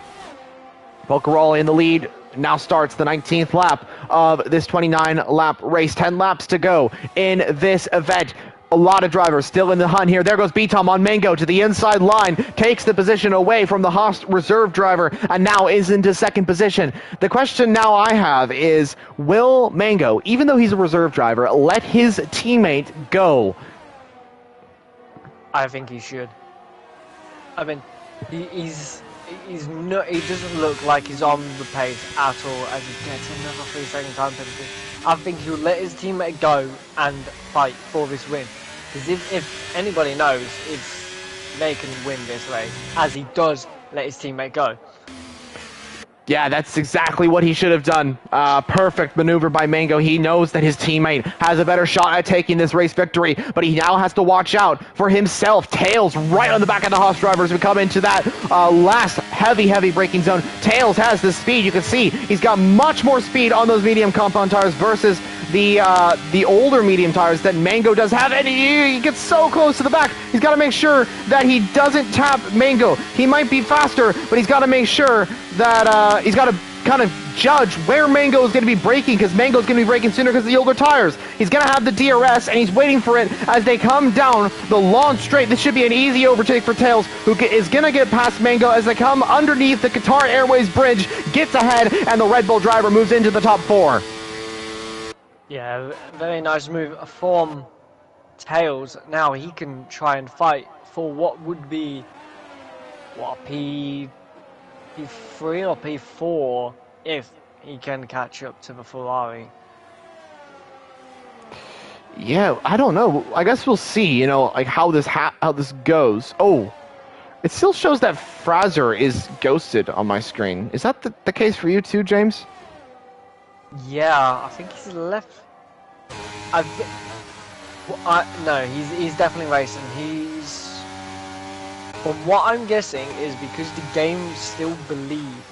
Pokerol in the lead. Now starts the 19th lap of this 29-lap race. 10 laps to go in this event. A lot of drivers still in the hunt here. There goes B-Tom on Mango to the inside line. Takes the position away from the Haas reserve driver and now is into second position. The question now I have is, will Mango, even though he's a reserve driver, let his teammate go? I think he should. I mean, he doesn't look like he's on the pace at all as he gets another 3-second time penalty. I think he'll let his teammate go and fight for this win. Because if anybody knows, it's they can win this race, as he does let his teammate go. Yeah, that's exactly what he should have done. Perfect maneuver by Mango. He knows that his teammate has a better shot at taking this race victory, but he now has to watch out for himself. Tails right on the back of the Haas drivers. We come into that last heavy braking zone. Tails has the speed. You can see he's got much more speed on those medium compound tires versus the older medium tires that Mango does have, and he gets so close to the back. He's got to make sure that he doesn't tap Mango. He might be faster, but he's got to make sure that he's got to kind of judge where Mango is going to be braking, because Mango is going to be braking sooner because of the older tires. He's going to have the DRS, and he's waiting for it as they come down the long straight. This should be an easy overtake for Tails, who is going to get past Mango as they come underneath the Qatar Airways bridge, gets ahead, and the Red Bull driver moves into the top 4. Yeah, very nice move from Tails. Now he can try and fight for what would be, P3 or P4 if he can catch up to the Ferrari. Yeah, I don't know. I guess we'll see, like how this goes. Oh, it still shows that Fraser is ghosted on my screen. Is that the case for you too, James? Yeah, I think he's left. No, he's definitely racing. From what I'm guessing is because the game still believe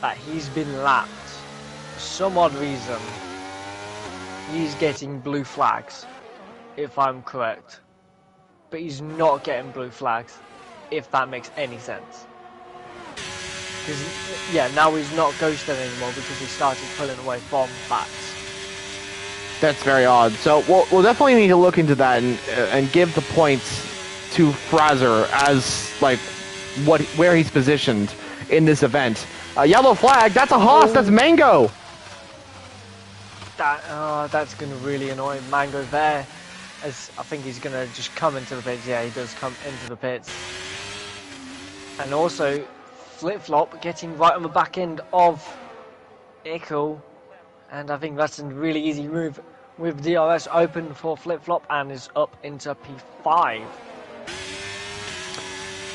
that he's been lapped. For some odd reason, he's getting blue flags, if I'm correct. But he's not getting blue flags, if that makes any sense. Because, yeah, now he's not ghosted anymore because he started pulling away from bats. That's very odd. So we'll definitely need to look into that and give the points to Fraser as like where he's positioned in this event. Yellow flag. That's a Haas. Oh. That's Mango. That's gonna really annoy Mango there, as I think he's gonna just come into the pits. Yeah, he does come into the pits, and also flip-flop getting right on the back end of Ickle, and I think that's a really easy move with DRS open for flip-flop and is up into P5.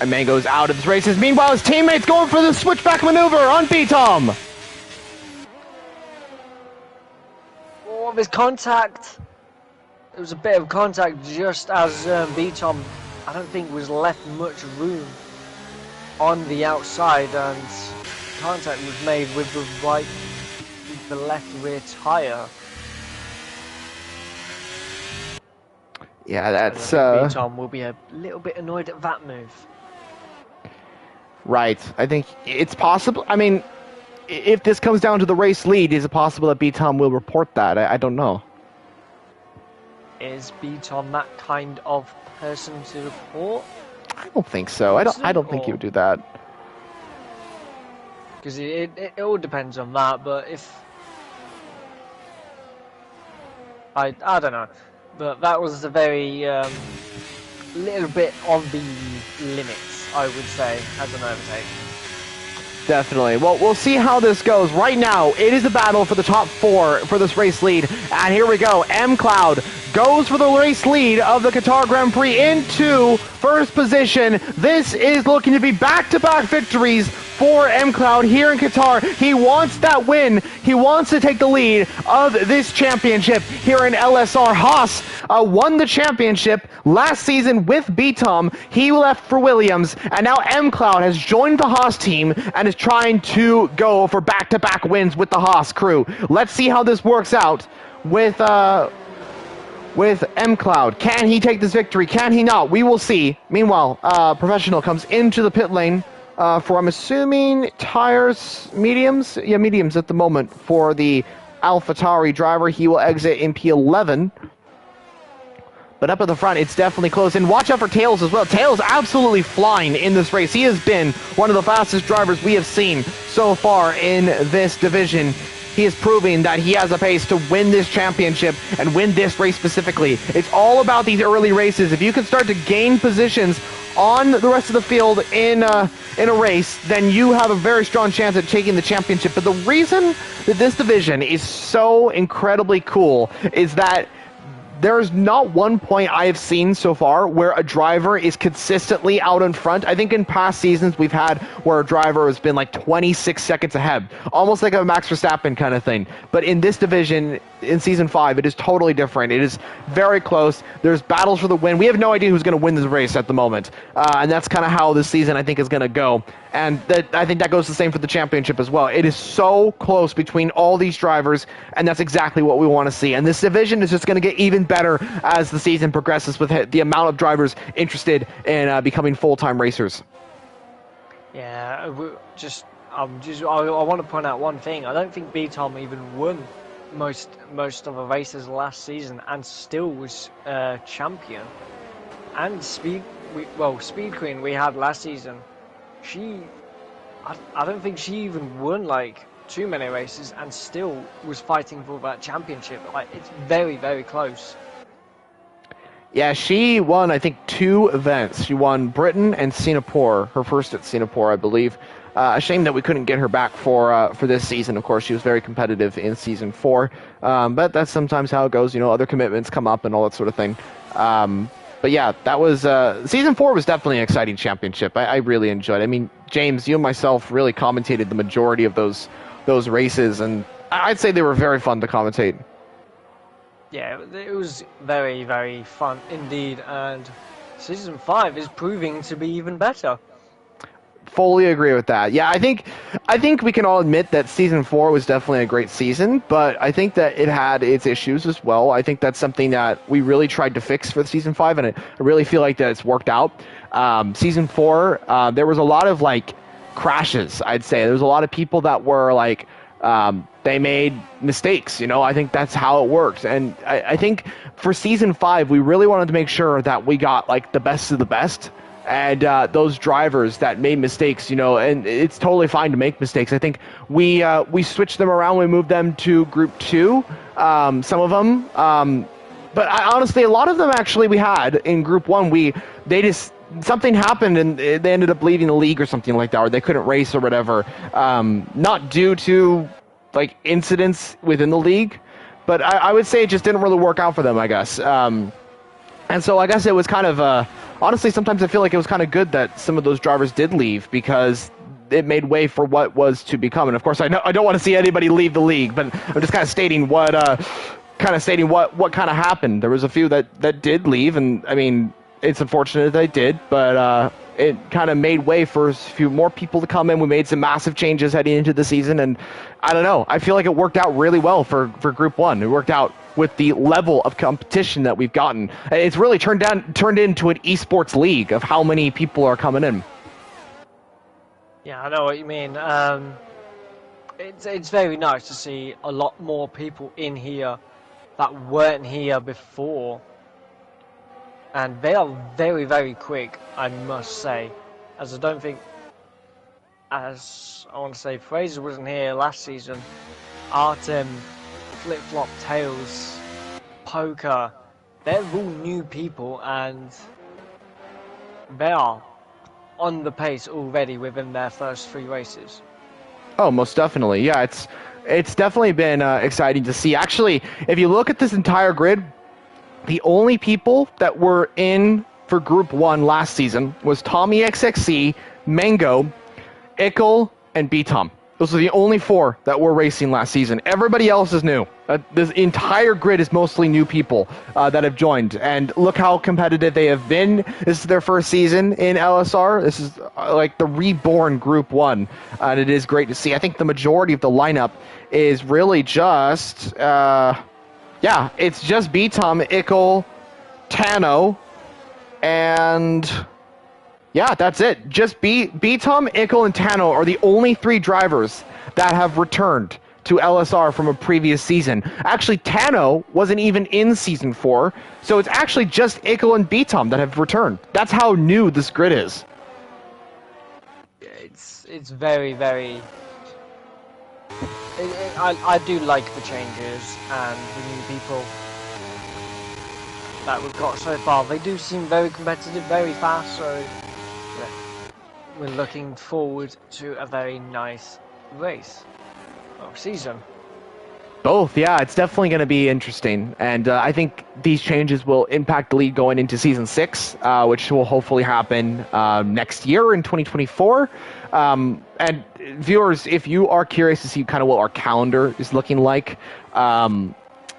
And Mango's out of his races. Meanwhile, his teammates going for the switchback maneuver on B-Tom. Oh, there's contact. There was a bit of contact just as B-Tom, I don't think, was left much room on the outside, and contact was made with the left rear tire. Yeah, that's B-Tom will be a little bit annoyed at that move. Right. I think it's possible. I mean, if this comes down to the race lead, is it possible that B-Tom will report that? I don't know. Is B-Tom that kind of person to report? I don't think so. I don't think he would do that. Because it all depends on that. But if I don't know. But that was a very little bit on the limits, I would say, as an overtake. Definitely. Well, we'll see how this goes. Right now, it is a battle for the top 4 for this race lead. And here we go. M-Cloud goes for the race lead of the Qatar Grand Prix into first position. This is looking to be back-to-back victories for M-Cloud here in Qatar. He wants that win. He wants to take the lead of this championship here in LSR. Haas won the championship last season with B-Tom. He left for Williams, and now M-Cloud has joined the Haas team and is trying to go for back-to-back wins with the Haas crew. Let's see how this works out with M-Cloud. Can he take this victory? Can he not? We will see. Meanwhile, Professional comes into the pit lane for, I'm assuming, tires, mediums? Yeah, mediums at the moment for the AlphaTauri driver. He will exit in P11. But up at the front, it's definitely close. And watch out for Tails as well. Tails absolutely flying in this race. He has been one of the fastest drivers we have seen so far in this division. He is proving that he has a pace to win this championship and win this race specifically. It's all about these early races. If you can start to gain positions on the rest of the field in a race, then you have a very strong chance at taking the championship. But the reason that this division is so incredibly cool is that there's not one point I have seen so far where a driver is consistently out in front. I think in past seasons we've had where a driver has been like 26 seconds ahead, almost like a Max Verstappen kind of thing. But in this division, in Season 5, it is totally different. It is very close. There's battles for the win. We have no idea who's going to win this race at the moment. And that's kind of how this season, I think, is going to go. And I think that goes the same for the championship as well. It is so close between all these drivers, and that's exactly what we want to see. And this division is just going to get even better as the season progresses with the amount of drivers interested in becoming full-time racers. Yeah, I want to point out one thing. I don't think B-Tom even won most of the races last season and still was champion. And Speed Queen we had last season, I don't think she even won like too many races and still was fighting for that championship. Like, it's very, very close. Yeah, she won, I think, 2 events. She won Britain and Singapore, her first at Singapore, I believe. A shame that we couldn't get her back for this season. Of course, she was very competitive in Season 4. But that's sometimes how it goes. You know, other commitments come up and all that sort of thing. But yeah, that was Season 4 was definitely an exciting championship. I really enjoyed it. I mean, James, you and myself really commentated the majority of those races, and I'd say they were very fun to commentate. Yeah, it was very, very fun indeed, and Season 5 is proving to be even better. Fully agree with that. Yeah, I think we can all admit that Season 4 was definitely a great season, but I think that it had its issues as well. I think that's something that we really tried to fix for Season 5, and I really feel like that it's worked out. Season 4, there was a lot of, like, crashes, I'd say. There was a lot of people that were, like, they made mistakes, you know. I think that's how it worked. And I think for Season 5, we really wanted to make sure that we got, like, the best of the best. And those drivers that made mistakes, you know, and it's totally fine to make mistakes. I think we switched them around. We moved them to Group 2, some of them. But honestly, a lot of them actually we had in Group 1. Something happened and they ended up leaving the league or something like that, or they couldn't race or whatever. Not due to, like, incidents within the league, but I would say it just didn't really work out for them, I guess. And so I guess it was kind of, honestly, sometimes I feel like it was kind of good that some of those drivers did leave, because it made way for what was to become. And of course, I don't want to see anybody leave the league, but I'm just kind of stating what kind of happened. There was a few that did leave, and I mean, it's unfortunate they did, but it kind of made way for a few more people to come in. We made some massive changes heading into the season, and I don't know. I feel like it worked out really well for Group 1. It worked out with the level of competition that we've gotten. It's really turned into an esports league of how many people are coming in. Yeah, I know what you mean. It's very nice to see a lot more people in here that weren't here before. And they are very, very quick, I must say. As I don't think, as I want to say, Fraser wasn't here last season. Artem, Flip-Flop, Tails, Poker, they're all new people, and they are on the pace already within their first 3 races. Oh, most definitely. Yeah, it's definitely been exciting to see. Actually, if you look at this entire grid, the only people that were in for Group 1 last season was Tommy XXC, Mango, Ickle, and B-Tom. Those are the only 4 that were racing last season. Everybody else is new. This entire grid is mostly new people that have joined. And look how competitive they have been. This is their first season in LSR. This is like the reborn Group 1. And it is great to see. I think the majority of the lineup is really just... yeah, it's just B-Tom, Ickle, Tano, and... yeah, that's it. Just B-Tom, Ickle, and Tano are the only 3 drivers that have returned to LSR from a previous season. Actually, Tano wasn't even in Season 4, so it's actually just Ickle and B-Tom that have returned. That's how new this grid is. It's very, very... I do like the changes and the new people that we've got so far. They do seem very competitive, very fast, so yeah, we're looking forward to a very nice race or season. Both, yeah, it's definitely going to be interesting, and I think these changes will impact the league going into Season 6, which will hopefully happen next year in 2024. And viewers, if you are curious to see kind of what our calendar is looking like,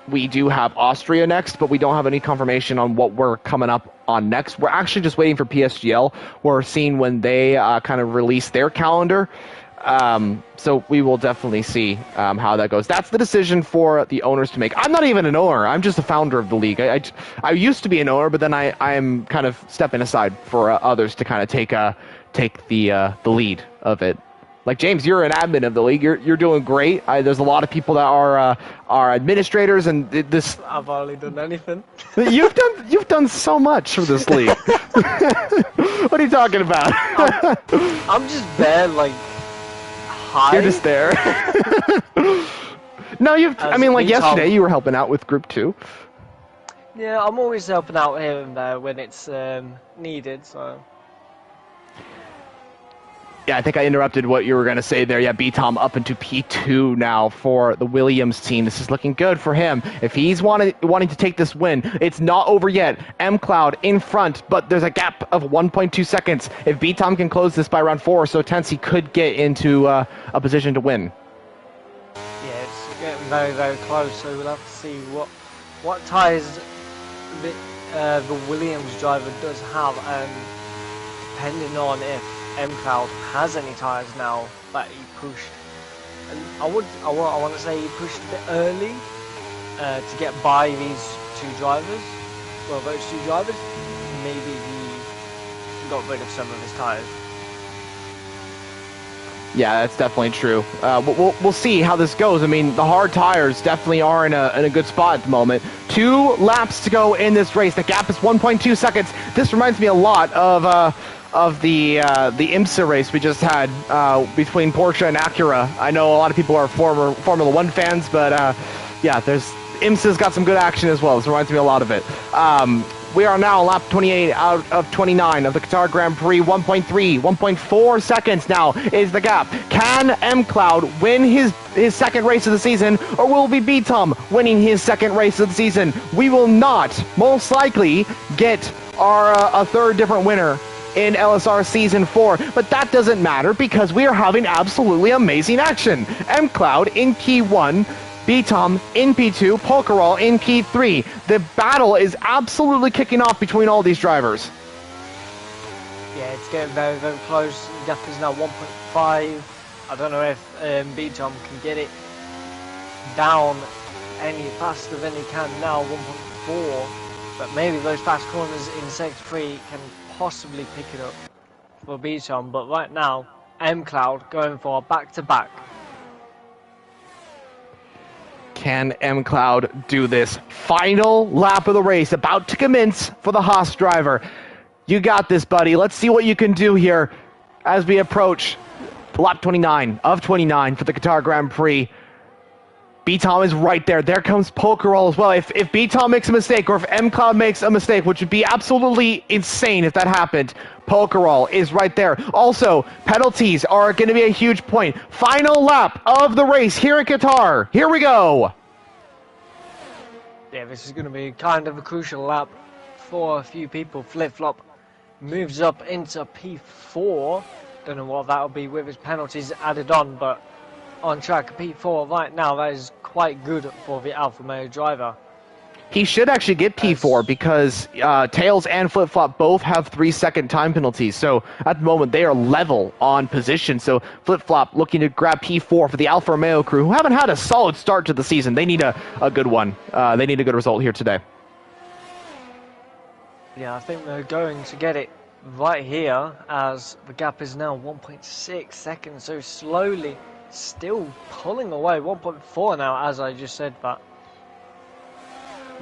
we do have Austria next, but we don't have any confirmation on what we're coming up on next. We're actually just waiting for PSGL. We're seeing when they kind of release their calendar. So we will definitely see how that goes. That's the decision for the owners to make. I'm not even an owner. I'm just a founder of the league. I used to be an owner, but then I'm kind of stepping aside for others to kind of take the lead of it. Like James, you're an admin of the league. You're doing great. There's a lot of people that are administrators, and this. I've hardly done anything. You've done so much for this league. What are you talking about? I'm just there, like. Hi? You're just there. No, I mean, like yesterday, you were helping out with Group 2. Yeah, I'm always helping out here and there when it's needed. So. Yeah, I think I interrupted what you were going to say there. Yeah, B-Tom up into P2 now for the Williams team. This is looking good for him. If he's wanting to take this win, it's not over yet. M-Cloud in front, but there's a gap of 1.2 seconds. If B-Tom can close this by round 4 or so tenths, he could get into a position to win. Yeah, it's getting very, very close, so we'll have to see what tyres the Williams driver does have, and depending on if M-Cloud has any tyres now that he pushed, and I want to say he pushed a bit early to get by these 2 drivers. Well, those 2 drivers, maybe he got rid of some of his tyres. Yeah, that's definitely true. We'll see how this goes. I mean, the hard tires definitely are in a good spot at the moment. 2 laps to go in this race. The gap is 1.2 seconds. This reminds me a lot of the IMSA race we just had between Porsche and Acura. I know a lot of people are former Formula 1 fans, but yeah, IMSA's got some good action as well. This reminds me a lot of it. We are now lap 28 out of 29 of the Qatar Grand Prix. 1.3, 1.4 seconds now is the gap. Can MCloud win his second race of the season, or will it be B-Tom winning his second race of the season? We will not, most likely, get a third different winner in LSR Season 4, but that doesn't matter because we are having absolutely amazing action. MCloud in P1, B-Tom in P2, Polkarol in P3. The battle is absolutely kicking off between all these drivers. Yeah, it's getting very, very close. The gap is now 1.5. I don't know if B-Tom can get it down any faster than he can now, 1.4. But maybe those fast corners in Sector 3 can possibly pick it up for B-Tom. But right now, MCloud going for a back-to-back. Can MCloud do this? Final lap of the race about to commence for the Haas driver. You got this, buddy. Let's see what you can do here as we approach lap 29 of 29 for the Qatar Grand Prix. B-Tom is right there. There comes Polkarol as well. If B-Tom makes a mistake, or if MCloud makes a mistake, which would be absolutely insane if that happened, Polkarol is right there. Also, penalties are going to be a huge point. Final lap of the race here in Qatar. Here we go. Yeah, this is going to be kind of a crucial lap for a few people. Flip-Flop moves up into P4. Don't know what that'll be with his penalties added on, but on track P4 right now, that is quite good for the Alfa Romeo driver. He should actually get P4 because Tails and Flip-Flop both have 3-second time penalties. So at the moment, they are level on position. So Flip-Flop looking to grab P4 for the Alfa Romeo crew, who haven't had a solid start to the season. They need a good one. They need a good result here today. Yeah, I think they're going to get it right here, as the gap is now 1.6 seconds. So slowly, still pulling away. 1.4 now, as I just said that.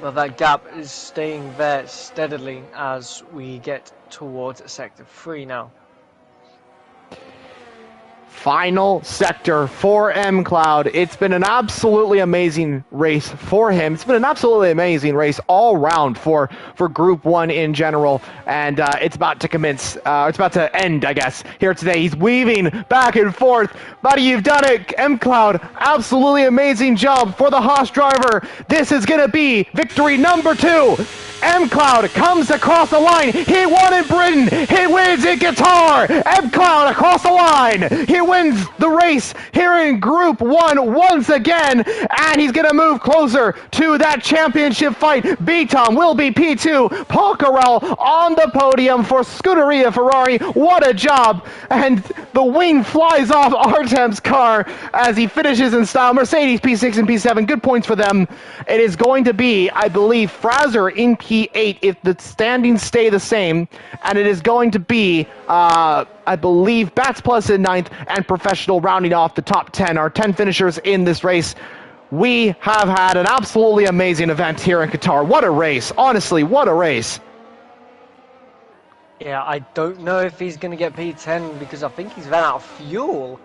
But that gap is staying there steadily as we get towards Sector 3 now. Final sector for MCloud. It's been an absolutely amazing race for him. It's been an absolutely amazing race all round for Group 1 in general. And it's about to commence, it's about to end, I guess, here today. He's weaving back and forth. Buddy, you've done it, MCloud. Absolutely amazing job for the Haas driver. This is going to be victory number 2. MCloud comes across the line. He won in Britain. He wins in Qatar. MCloud across the line. He wins the race here in Group 1 once again. And he's going to move closer to that championship fight. B-Tom will be P2. Polkarol on the podium for Scuderia Ferrari. What a job. And the wing flies off Artem's car as he finishes in style. Mercedes P6 and P7. Good points for them. It is going to be, I believe, Fraser in P8 if the standings stay the same, and it is going to be, I believe, Bats Plus in 9th and Professional rounding off the top 10, our 10 finishers in this race. We have had an absolutely amazing event here in Qatar. What a race. Honestly, what a race. Yeah, I don't know if he's going to get P10 because I think he's ran out of fuel.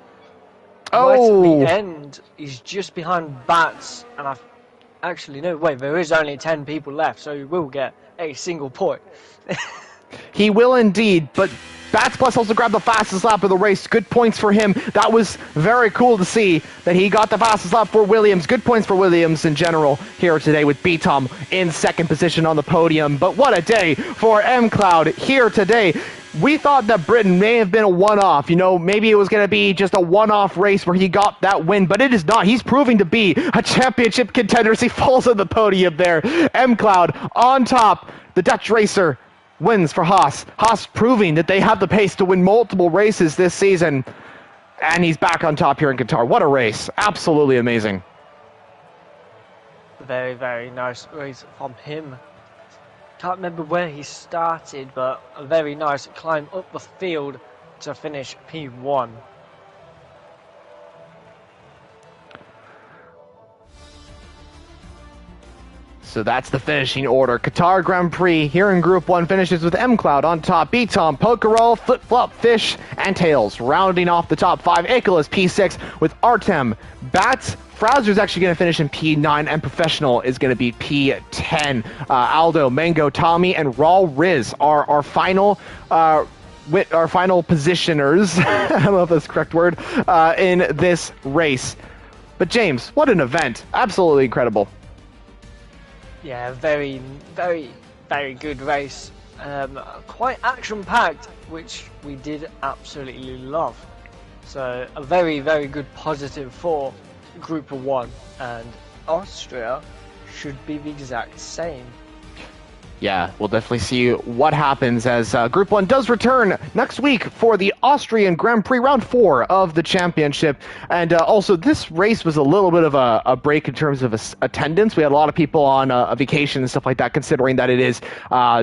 Oh. Right at the end, he's just behind Bats, and actually, no, wait, there is only 10 people left, so he will get a single point. He will indeed, but Bats Plus also grabbed the fastest lap of the race. Good points for him. That was very cool to see that he got the fastest lap for Williams. Good points for Williams in general here today with B-Tom in second position on the podium. But what a day for MCloud here today. We thought that Britain may have been a one-off. You know, maybe it was going to be just a one-off race where he got that win, but it is not. He's proving to be a championship contender. He falls on the podium there. MCloud on top. The Dutch racer wins for Haas. Haas proving that they have the pace to win multiple races this season. And he's back on top here in Qatar. What a race. Absolutely amazing. Very, very nice race from him. Can't remember where he started, but a very nice climb up the field to finish P1. So that's the finishing order. Qatar Grand Prix here in Group 1 finishes with M-Cloud on top, B-Tom, Pokerol, Flip Flop, Fish, and Tails. Rounding off the top 5, Icarus P6 with Artem, Bats, Frauzer's actually going to finish in P9, and Professional is going to be P10. Aldo, Mango, Tommy, and Raw Riz are our final positioners, I don't know if that's the correct word, in this race. But James, what an event. Absolutely incredible. Yeah, very, very, very good race. Quite action-packed, which we did absolutely love. So a very, very good positive for Group 1, and Austria should be the exact same. Yeah, we'll definitely see what happens as Group 1 does return next week for the Austrian Grand Prix Round 4 of the championship. And also, this race was a little bit of a break in terms of attendance. We had a lot of people on a vacation and stuff like that, considering that it is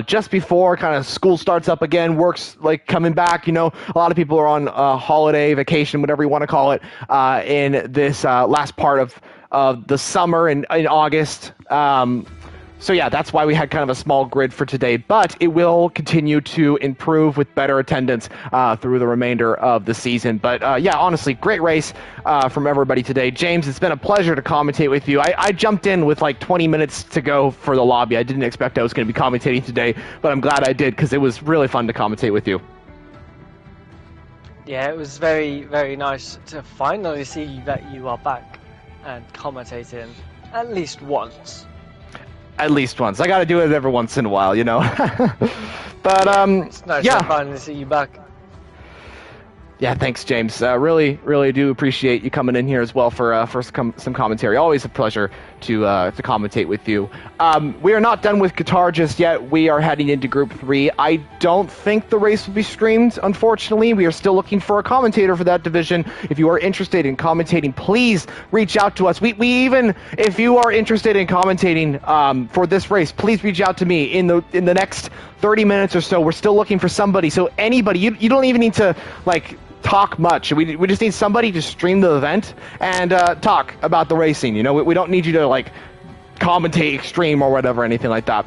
just before kind of school starts up again, work's like coming back. You know, a lot of people are on holiday, vacation, whatever you want to call it, in this last part of the summer in August. So yeah, that's why we had kind of a small grid for today, but it will continue to improve with better attendance through the remainder of the season. But yeah, honestly, great race from everybody today. James, it's been a pleasure to commentate with you. I jumped in with like 20 minutes to go for the lobby. I didn't expect I was going to be commentating today, but I'm glad I did because it was really fun to commentate with you. Yeah, it was very, very nice to finally see that you are back and commentating at least once. At least once. I got to do it every once in a while, you know. But it's nice yeah. to finally see you back. Yeah, thanks, James. Really, really do appreciate you coming in here as well for some commentary. Always a pleasure to commentate with you. We are not done with Qatar just yet. We are heading into Group 3. I don't think the race will be streamed, unfortunately. We are still looking for a commentator for that division. If you are interested in commentating, please reach out to us. We even, if you are interested in commentating for this race, please reach out to me in the next 30 minutes or so. We're still looking for somebody. So anybody, you don't even need to like talk much. We just need somebody to stream the event and talk about the racing. You know, we don't need you to like commentate extreme or whatever, anything like that.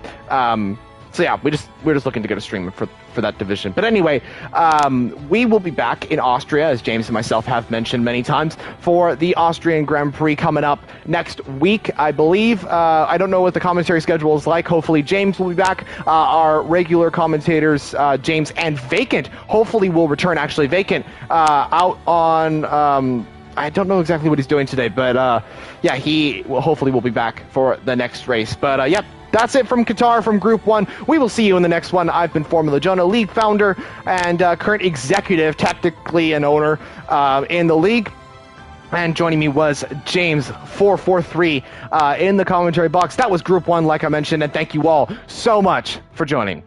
So yeah, we're just looking to get a stream for that division. But anyway, we will be back in Austria, as James and myself have mentioned many times, for the Austrian Grand Prix coming up next week, I believe. I don't know what the commentary schedule is like. Hopefully James will be back. Our regular commentators, James and Vacant, hopefully will return. Actually, Vacant out on... I don't know exactly what he's doing today, but yeah, he hopefully will be back for the next race. But yep, that's it from Qatar, from Group 1. We will see you in the next one. I've been Formula Jonah, league founder and current executive, tactically an owner in the league. And joining me was James443 in the commentary box. That was Group 1, like I mentioned, and thank you all so much for joining.